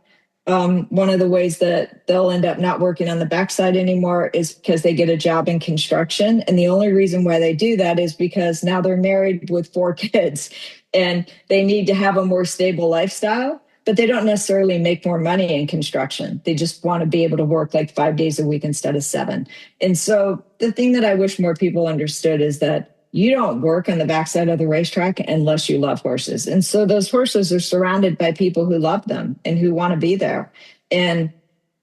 S3: one of the ways that they'll end up not working on the backside anymore is because they get a job in construction. And the only reason why they do that is because now they're married with 4 kids and they need to have a more stable lifestyle, but they don't necessarily make more money in construction. They just want to be able to work like 5 days a week instead of 7. And so the thing that I wish more people understood is that you don't work on the backside of the racetrack unless you love horses. And so those horses are surrounded by people who love them and who want to be there. And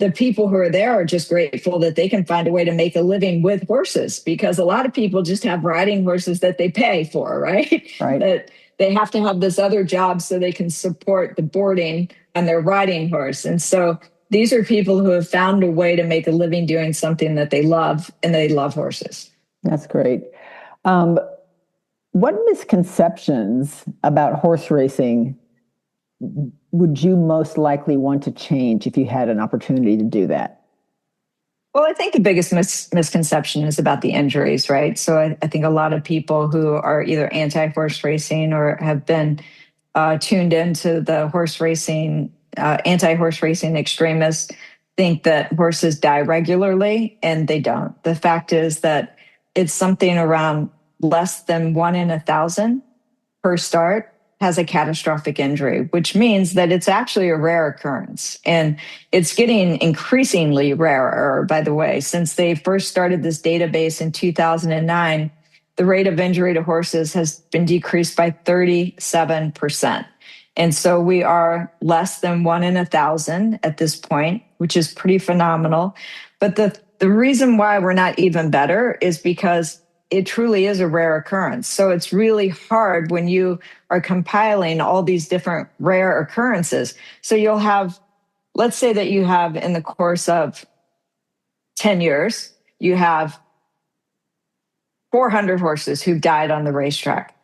S3: the people who are there are just grateful that they can find a way to make a living with horses, because a lot of people just have riding horses that they pay for, right?
S2: Right.
S3: That they have to have this other job so they can support the boarding on their riding horse. And so these are people who have found a way to make a living doing something that they love, and they love horses.
S2: That's great. What misconceptions about horse racing would you most likely want to change if you had an opportunity to do that?
S3: Well, I think the biggest misconception is about the injuries, right? So I think a lot of people who are either anti-horse racing or have been tuned into the horse racing, anti-horse racing extremists think that horses die regularly, and they don't. The fact is that it's something around less than 1 in 1,000 per start has a catastrophic injury, which means that it's actually a rare occurrence. And it's getting increasingly rarer, by the way. Since they first started this database in 2009, the rate of injury to horses has been decreased by 37%. And so we are less than 1 in 1,000 at this point, which is pretty phenomenal. But the reason why we're not even better is because it truly is a rare occurrence. So it's really hard when you are compiling all these different rare occurrences. So you'll have, let's say that you have in the course of 10 years, you have 400 horses who've died on the racetrack.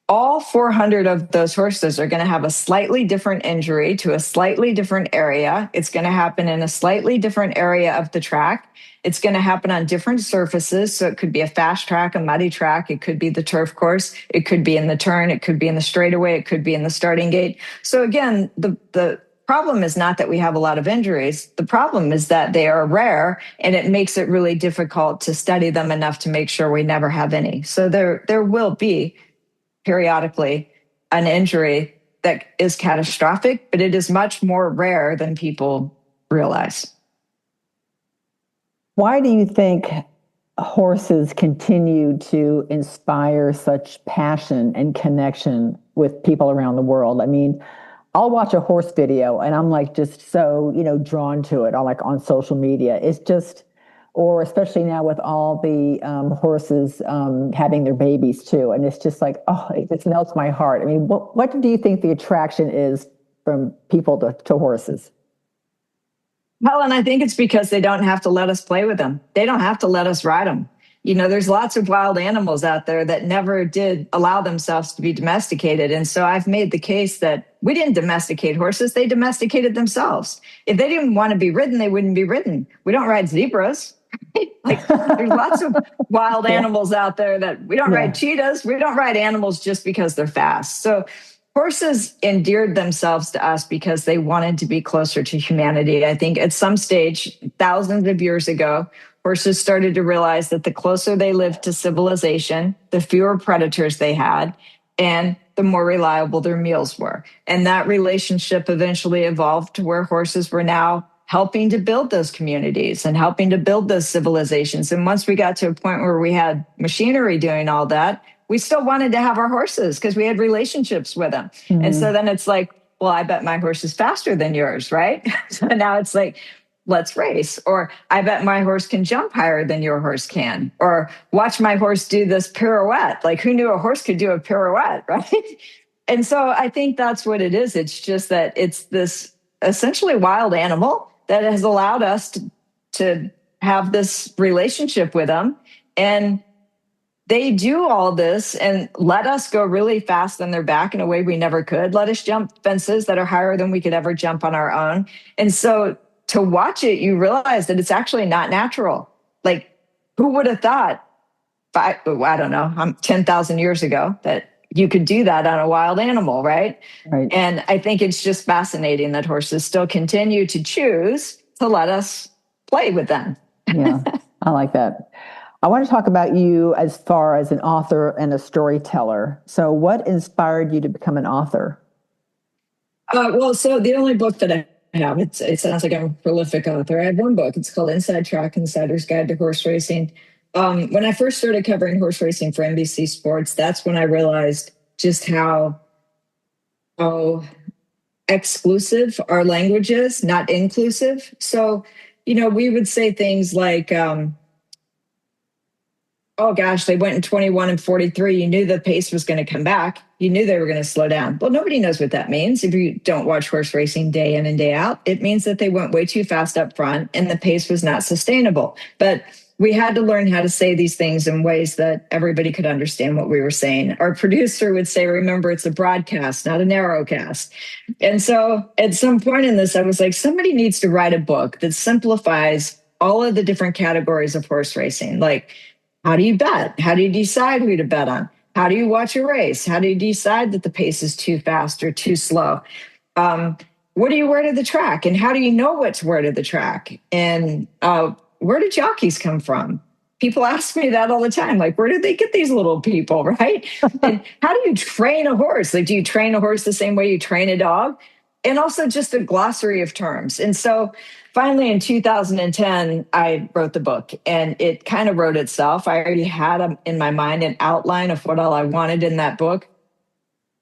S3: All 400 of those horses are going to have a slightly different injury to a slightly different area. It's going to happen in a slightly different area of the track. It's going to happen on different surfaces. So it could be a fast track, a muddy track. It could be the turf course. It could be in the turn. It could be in the straightaway. It could be in the starting gate. So again, the problem is not that we have a lot of injuries. The problem is that they are rare, and it makes it really difficult to study them enough to make sure we never have any. So there will be periodically an injury that is catastrophic, but it is much more rare than people realize.
S2: Why do you think horses continue to inspire such passion and connection with people around the world? I mean, I'll watch a horse video and I'm like just so, drawn to it, on social media. It's just, or especially now with all the horses having their babies too. And it's just like, it just melts my heart. I mean, what do you think the attraction is from people to horses?
S3: Helen, I think it's because they don't have to let us play with them. They don't have to let us ride them. There's lots of wild animals out there that never did allow themselves to be domesticated. And so I've made the case that we didn't domesticate horses. They domesticated themselves. If they didn't want to be ridden, they wouldn't be ridden. We don't ride zebras. There's lots of wild animals out there that we don't ride cheetahs. We don't ride animals just because they're fast. So horses endeared themselves to us because they wanted to be closer to humanity. I think at some stage, thousands of years ago, horses started to realize that the closer they lived to civilization, the fewer predators they had, and the more reliable their meals were. And that relationship eventually evolved to where horses were now helping to build those communities and helping to build those civilizations. And once we got to a point where we had machinery doing all that, we still wanted to have our horses because we had relationships with them. Mm-hmm. And so then it's like, well, I bet my horse is faster than yours, right? So now it's like, let's race. Or I bet my horse can jump higher than your horse can. Or watch my horse do this pirouette. Like, who knew a horse could do a pirouette, right? And so I think that's what it is. It's just that it's this essentially wild animal that has allowed us to have this relationship with them. And they do all this and let us go really fast on their back in a way we never could. Let us jump fences that are higher than we could ever jump on our own. And so to watch it, you realize that it's actually not natural. Like, who would have thought, I don't know, 10,000 years ago that you could do that on a wild animal, right? And I think it's just fascinating that horses still continue to choose to let us play with them.
S2: Yeah, I like that. I want to talk about you as far as an author and a storyteller. So what inspired you to become an author?
S3: So the only book that I have, it sounds like I'm a prolific author. I have one book. It's called Inside Track, Insider's Guide to Horse Racing. When I first started covering horse racing for NBC Sports, that's when I realized just how exclusive our language is, not inclusive. So we would say things like, oh gosh, they went in 21 and 43. You knew the pace was going to come back. You knew they were going to slow down. Well, nobody knows what that means. If you don't watch horse racing day in and day out, it means that they went way too fast up front and the pace was not sustainable. But we had to learn how to say these things in ways that everybody could understand what we were saying. Our producer would say, remember, it's a broadcast, not a narrowcast. And so at some point in this, I was like, somebody needs to write a book that simplifies all of the different categories of horse racing. Like, how do you bet? How do you decide who to bet on? How do you watch a race? How do you decide that the pace is too fast or too slow? What do you wear to the track? And how do you know what to wear to the track? And where do jockeys come from? People ask me that all the time. Like, where did they get these little people, right? And how do you train a horse? Like, do you train a horse the same way you train a dog? And also just a glossary of terms. And so finally in 2010, I wrote the book and it kind of wrote itself. I already had in my mind an outline of what all I wanted in that book.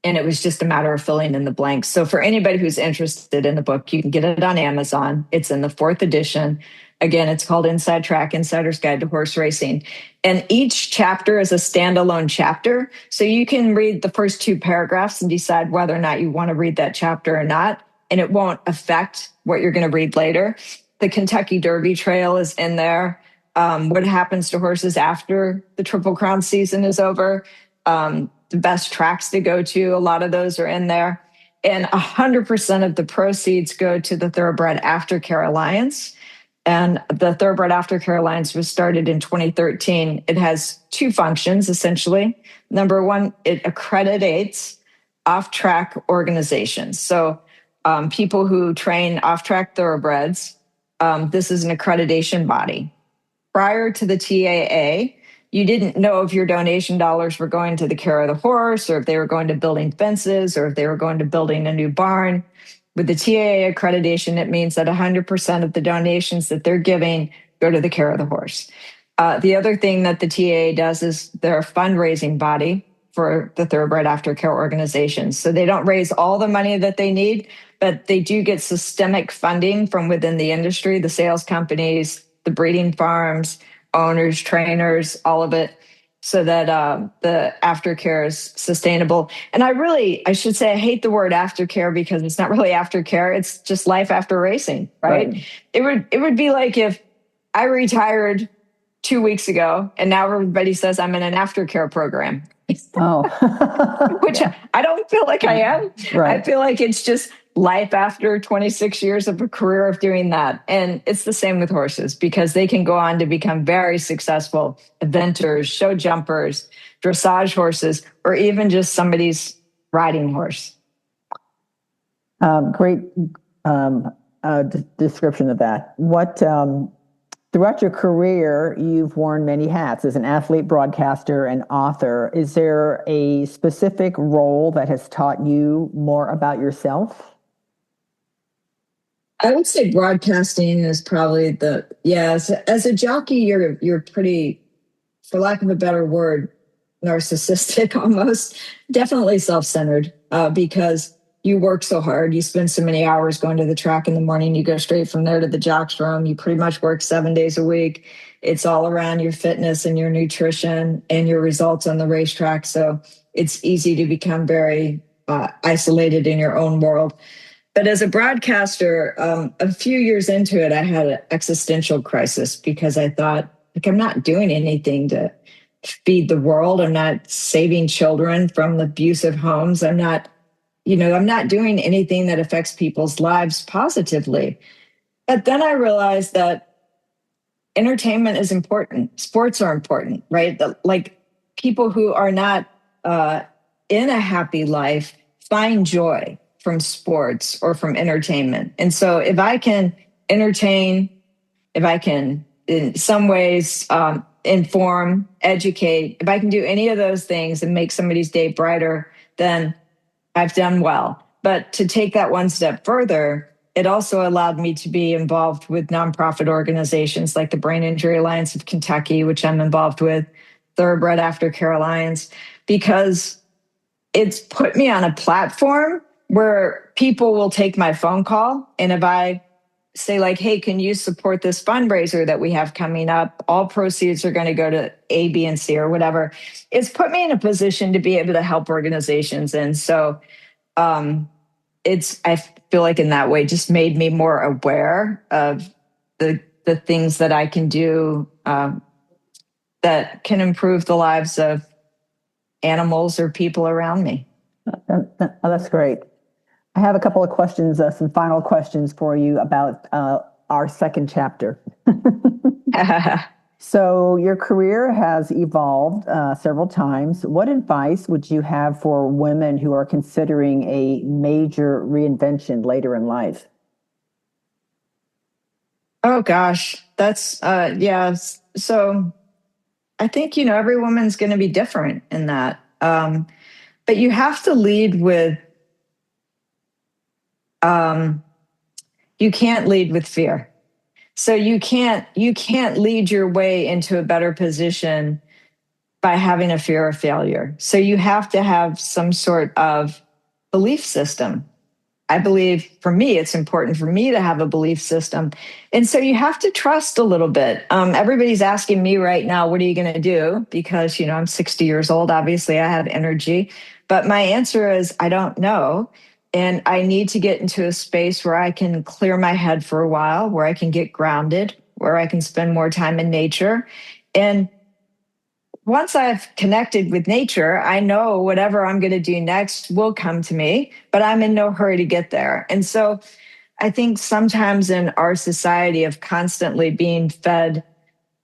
S3: And it was just a matter of filling in the blanks. So for anybody who's interested in the book, you can get it on Amazon. It's in the 4th edition. Again, it's called Inside Track, Insider's Guide to Horse Racing. And each chapter is a standalone chapter. So you can read the first 2 paragraphs and decide whether or not you want to read that chapter or not. And it won't affect what you're going to read later. The Kentucky Derby Trail is in there. What happens to horses after the Triple Crown season is over. The best tracks to go to, a lot of those are in there. And 100% of the proceeds go to the Thoroughbred Aftercare Alliance. And the Thoroughbred Aftercare Alliance was started in 2013. It has 2 functions, essentially. Number one, it accreditates off-track organizations. So people who train off-track thoroughbreds, this is an accreditation body. Prior to the TAA, you didn't know if your donation dollars were going to the care of the horse, or if they were going to building fences, or if they were going to building a new barn. With the TAA accreditation, it means that 100% of the donations that they're giving go to the care of the horse. The other thing that the TAA does is they're a fundraising body for the Thoroughbred Aftercare organizations. So they don't raise all the money that they need, but they do get systemic funding from within the industry, the sales companies, the breeding farms, owners, trainers, all of it, so that the aftercare is sustainable. And I should say, I hate the word aftercare because it's not really aftercare. It's just life after racing, right? It would be like if I retired 2 weeks ago and now everybody says I'm in an aftercare program.
S2: Oh,
S3: Which I don't feel like I am.
S2: Right.
S3: I feel like it's just life after 26 years of a career of doing that. And it's the same with horses because they can go on to become very successful eventers, show jumpers, dressage horses, or even just somebody's riding horse.
S2: Great description of that. What throughout your career, you've worn many hats as an athlete, broadcaster, and author. Is there a specific role that has taught you more about yourself?
S3: I would say broadcasting is probably as a jockey, you're pretty, for lack of a better word, narcissistic almost, definitely self-centered because you work so hard. You spend so many hours going to the track in the morning. You go straight from there to the jock's room. You pretty much work 7 days a week. It's all around your fitness and your nutrition and your results on the racetrack. So it's easy to become very isolated in your own world. But as a broadcaster, a few years into it, I had an existential crisis because I thought, I'm not doing anything to feed the world. I'm not saving children from abusive homes. I'm not doing anything that affects people's lives positively. But then I realized that entertainment is important. Sports are important, right? Like people who are not in a happy life find joy from sports or from entertainment. And so if I can entertain, if I can in some ways inform, educate, if I can do any of those things and make somebody's day brighter, then I've done well. But to take that one step further, it also allowed me to be involved with nonprofit organizations like the Brain Injury Alliance of Kentucky, which I'm involved with, Thoroughbred Aftercare Alliance, because it's put me on a platform where people will take my phone call. And if I say like, hey, can you support this fundraiser that we have coming up? All proceeds are going to go to A, B, and C or whatever. It's put me in a position to be able to help organizations. And so I feel like in that way just made me more aware of the things that I can do that can improve the lives of animals or people around me.
S2: That's great. I have a couple of questions, some final questions for you about our second chapter. So your career has evolved several times. What advice would you have for women who are considering a major reinvention later in life?
S3: Oh gosh, that's yeah. So I think every woman's going to be different in that, but you have to lead with. You can't lead with fear. So you can't lead your way into a better position by having a fear of failure. So you have to have some sort of belief system. I believe for me, it's important for me to have a belief system. And so you have to trust a little bit. Everybody's asking me right now, what are you going to do? Because, I'm 60 years old. Obviously, I have energy. But my answer is, I don't know. And I need to get into a space where I can clear my head for a while, where I can get grounded, where I can spend more time in nature. And once I've connected with nature, I know whatever I'm going to do next will come to me, but I'm in no hurry to get there. And so I think sometimes in our society of constantly being fed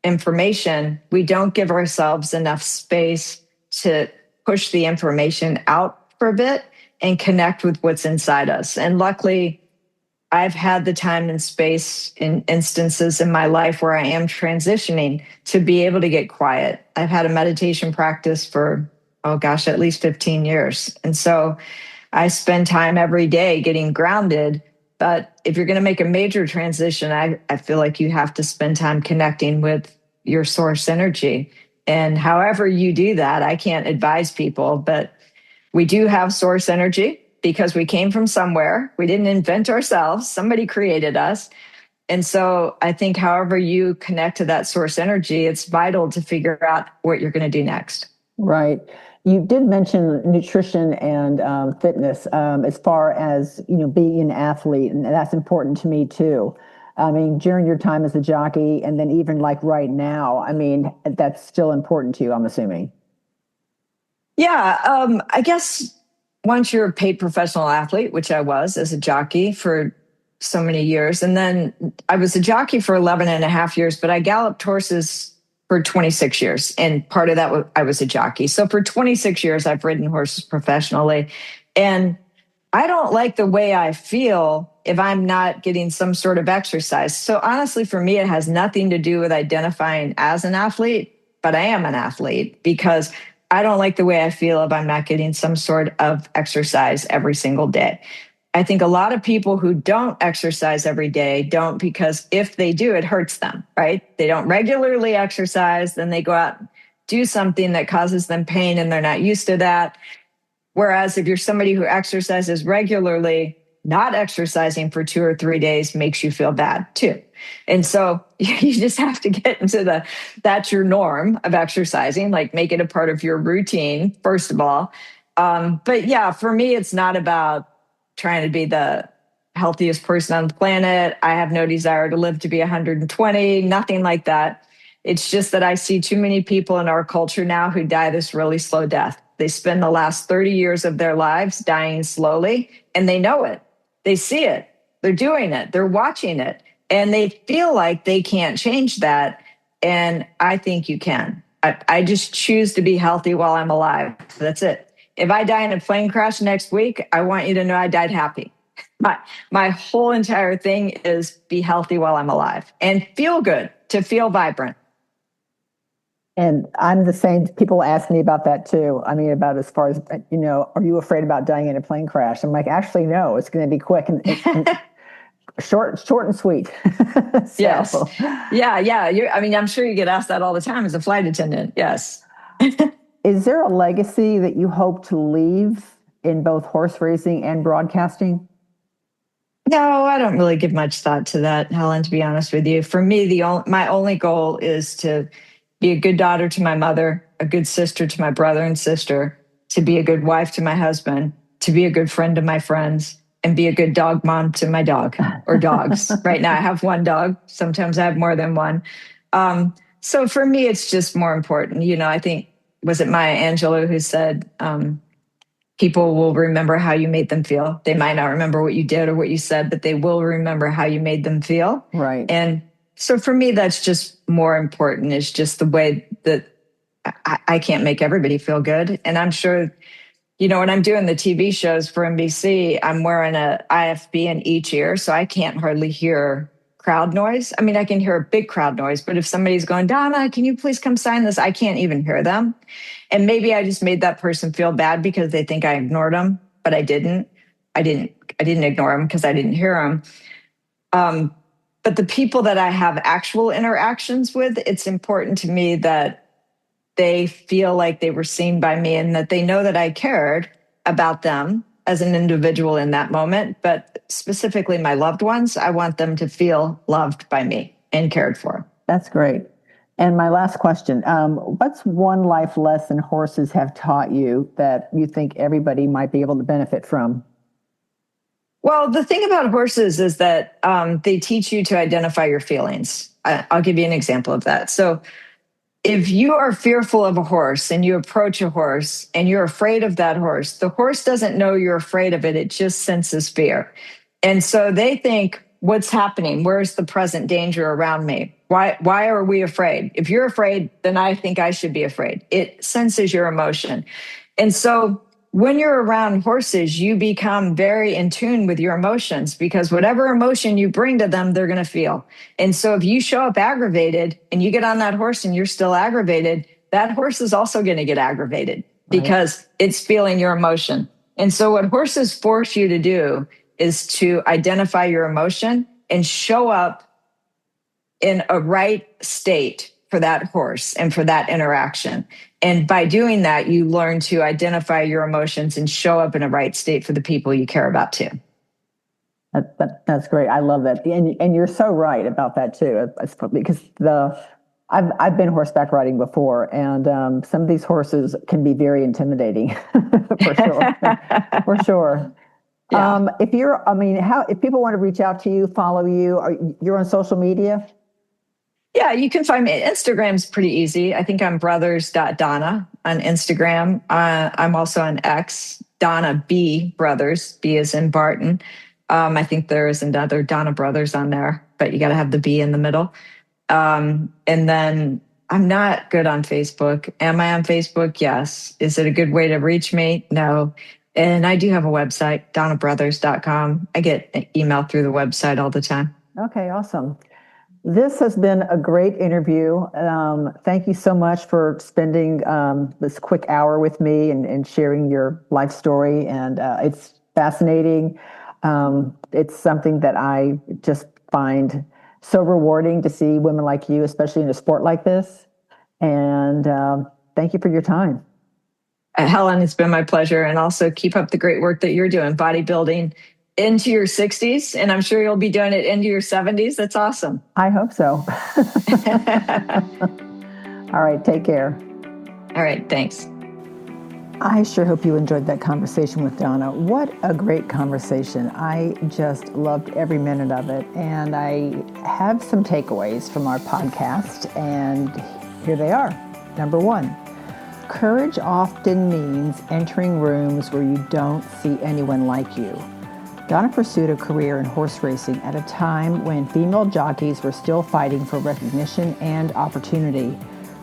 S3: information, we don't give ourselves enough space to push the information out for a bit and connect with what's inside us. And luckily, I've had the time and space in instances in my life where I am transitioning to be able to get quiet. I've had a meditation practice for, at least 15 years. And so I spend time every day getting grounded. But if you're going to make a major transition, I feel like you have to spend time connecting with your source energy. And however you do that, I can't advise people, but we do have source energy. Because we came from somewhere. We didn't invent ourselves. Somebody created us. And so I think however you connect to that source energy, it's vital to figure out what you're going to do next.
S2: Right. You did mention nutrition and fitness as far as, being an athlete. And that's important to me too. I mean, during your time as a jockey and then even like right now, I mean, that's still important to you, I'm assuming.
S3: Yeah. I guess once you're a paid professional athlete, which I was as a jockey for so many years, and then I was a jockey for 11 and a half years, but I galloped horses for 26 years. And part of that, I was a jockey. So for 26 years, I've ridden horses professionally. And I don't like the way I feel if I'm not getting some sort of exercise. So honestly, for me, it has nothing to do with identifying as an athlete, but I am an athlete because I don't like the way I feel if I'm not getting some sort of exercise every single day. I think a lot of people who don't exercise every day don't because if they do, it hurts them, right? They don't regularly exercise, then they go out and do something that causes them pain and they're not used to that. Whereas if you're somebody who exercises regularly, not exercising for 2 or 3 days makes you feel bad too. And so you just have to get into that's your norm of exercising, like make it a part of your routine, first of all. But yeah, for me, it's not about trying to be the healthiest person on the planet. I have no desire to live to be 120, nothing like that. It's just that I see too many people in our culture now who die this really slow death. They spend the last 30 years of their lives dying slowly, and they know it. They see it. They're doing it. They're watching it. And they feel like they can't change that. And I think you can. I just choose to be healthy while I'm alive. That's it. If I die in a plane crash next week, I want you to know I died happy. My whole entire thing is be healthy while I'm alive and feel good, to feel vibrant.
S2: And I'm the same. People ask me about that too. I mean, about as far as, are you afraid about dying in a plane crash? I'm like, actually, no, it's going to be quick and short and sweet. So.
S3: Yes. Yeah. I'm sure you get asked that all the time as a flight attendant. Yes.
S2: Is there a legacy that you hope to leave in both horse racing and broadcasting?
S3: No, I don't really give much thought to that, Helen, to be honest with you. For me, my only goal is to be a good daughter to my mother, a good sister to my brother and sister, to be a good wife to my husband, to be a good friend to my friends, and be a good dog mom to my dog or dogs. Right now, I have one dog. Sometimes I have more than one. So for me, it's just more important. I think, was it Maya Angelou who said, people will remember how you made them feel. They might not remember what you did or what you said, but they will remember how you made them feel.
S2: Right.
S3: And so for me, that's just more important. It's just the way that I can't make everybody feel good. And I'm sure, when I'm doing the TV shows for NBC, I'm wearing a IFB in each ear, so I can't hardly hear crowd noise. I mean, I can hear a big crowd noise, but if somebody's going, Donna, can you please come sign this? I can't even hear them. And maybe I just made that person feel bad because they think I ignored them, but I didn't. I didn't ignore them because I didn't hear them. But the people that I have actual interactions with, it's important to me that they feel like they were seen by me and that they know that I cared about them as an individual in that moment. But specifically my loved ones, I want them to feel loved by me and cared for.
S2: That's great. And my last question, what's one life lesson horses have taught you that you think everybody might be able to benefit from?
S3: Well, the thing about horses is that they teach you to identify your feelings. I'll give you an example of that. So if you are fearful of a horse and you approach a horse and you're afraid of that horse, the horse doesn't know you're afraid of it. It just senses fear. And so they think, what's happening? Where's the present danger around me? Why are we afraid? If you're afraid, then I think I should be afraid. It senses your emotion. And so when you're around horses, you become very in tune with your emotions because whatever emotion you bring to them, they're going to feel. And so if you show up aggravated and you get on that horse and you're still aggravated, that horse is also going to get aggravated because it's feeling your emotion. And so what horses force you to do is to identify your emotion and show up in a right state for that horse and for that interaction. And by doing that, you learn to identify your emotions and show up in a right state for the people you care about too.
S2: That's great. I love that. And you're so right about that too, because I've been horseback riding before, and some of these horses can be very intimidating for sure. For sure.
S3: Yeah.
S2: If people want to reach out to you, follow you, you're on social media?
S3: Yeah, you can find me. Instagram's pretty easy. I think I'm brothers.donna on Instagram. I'm also on X, Donna B Brothers. B is in Barton. I think there is another Donna Brothers on there, but you got to have the B in the middle. And then I'm not good on Facebook. Am I on Facebook? Yes. Is it a good way to reach me? No. And I do have a website, donnabrothers.com. I get an email through the website all the time.
S2: Okay, awesome. This has been a great interview. Thank you so much for spending this quick hour with me and sharing your life story. And it's fascinating. It's something that I just find so rewarding to see women like you, especially in a sport like this. And thank you for your time.
S3: Helen, it's been my pleasure. And also keep up the great work that you're doing, bodybuilding into your 60s. And I'm sure you'll be doing it into your 70s. That's awesome.
S2: I hope so. All right. Take care.
S3: All right. Thanks.
S2: I sure hope you enjoyed that conversation with Donna. What a great conversation. I just loved every minute of it. And I have some takeaways from our podcast, and here they are. Number one, courage often means entering rooms where you don't see anyone like you. Donna pursued a career in horse racing at a time when female jockeys were still fighting for recognition and opportunity.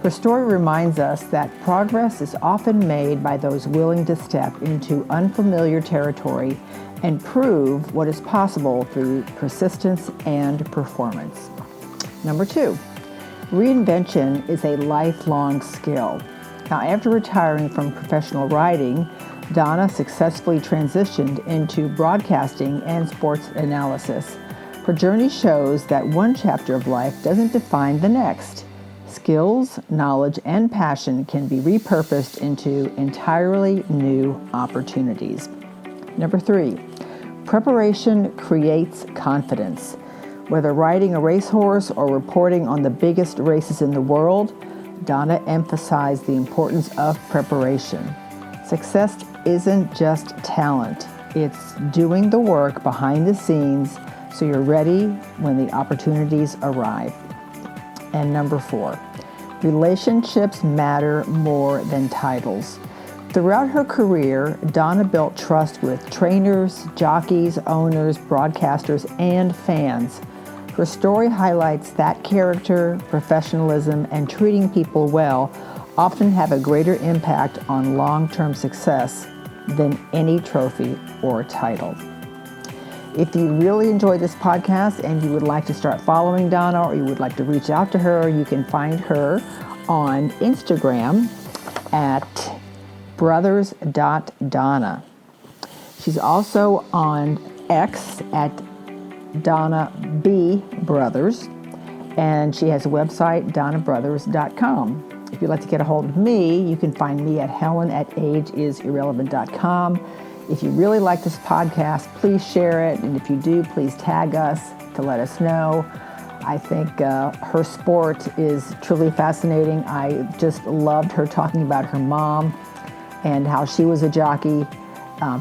S2: Her story reminds us that progress is often made by those willing to step into unfamiliar territory and prove what is possible through persistence and performance. Number two, reinvention is a lifelong skill. Now, after retiring from professional riding, Donna successfully transitioned into broadcasting and sports analysis. Her journey shows that one chapter of life doesn't define the next. Skills, knowledge, and passion can be repurposed into entirely new opportunities. Number three, Preparation creates confidence. Whether riding a racehorse or reporting on the biggest races in the world, Donna emphasized the importance of preparation. Success isn't just talent, it's doing the work behind the scenes so you're ready when the opportunities arrive. And number 4, relationships matter more than titles. Throughout her career, Donna built trust with trainers, jockeys, owners, broadcasters, and fans. Her story highlights that character, professionalism, and treating people well often have a greater impact on long-term success than any trophy or title. If you really enjoyed this podcast and you would like to start following Donna or you would like to reach out to her, you can find her on Instagram at brothers.donna. She's also on X at Donna B Brothers, and she has a website, donnabrothers.com. If you'd like to get a hold of me, you can find me at helen@ageisirrelevant.com. If you really like this podcast, please share it, and if you do, please tag us to let us know. I think her sport is truly fascinating. I just loved her talking about her mom and how she was a jockey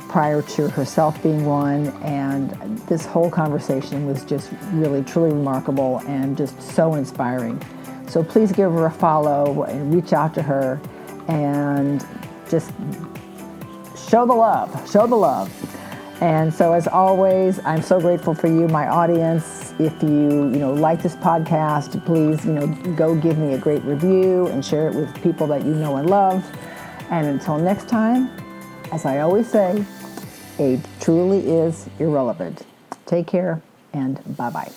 S2: prior to herself being one, and this whole conversation was just really, truly remarkable and just so inspiring. So please give her a follow and reach out to her and just show the love. And so as always, I'm so grateful for you, my audience. If you like this podcast, please, go give me a great review and share it with people that you know and love. And until next time, as I always say, age truly is irrelevant. Take care and bye-bye.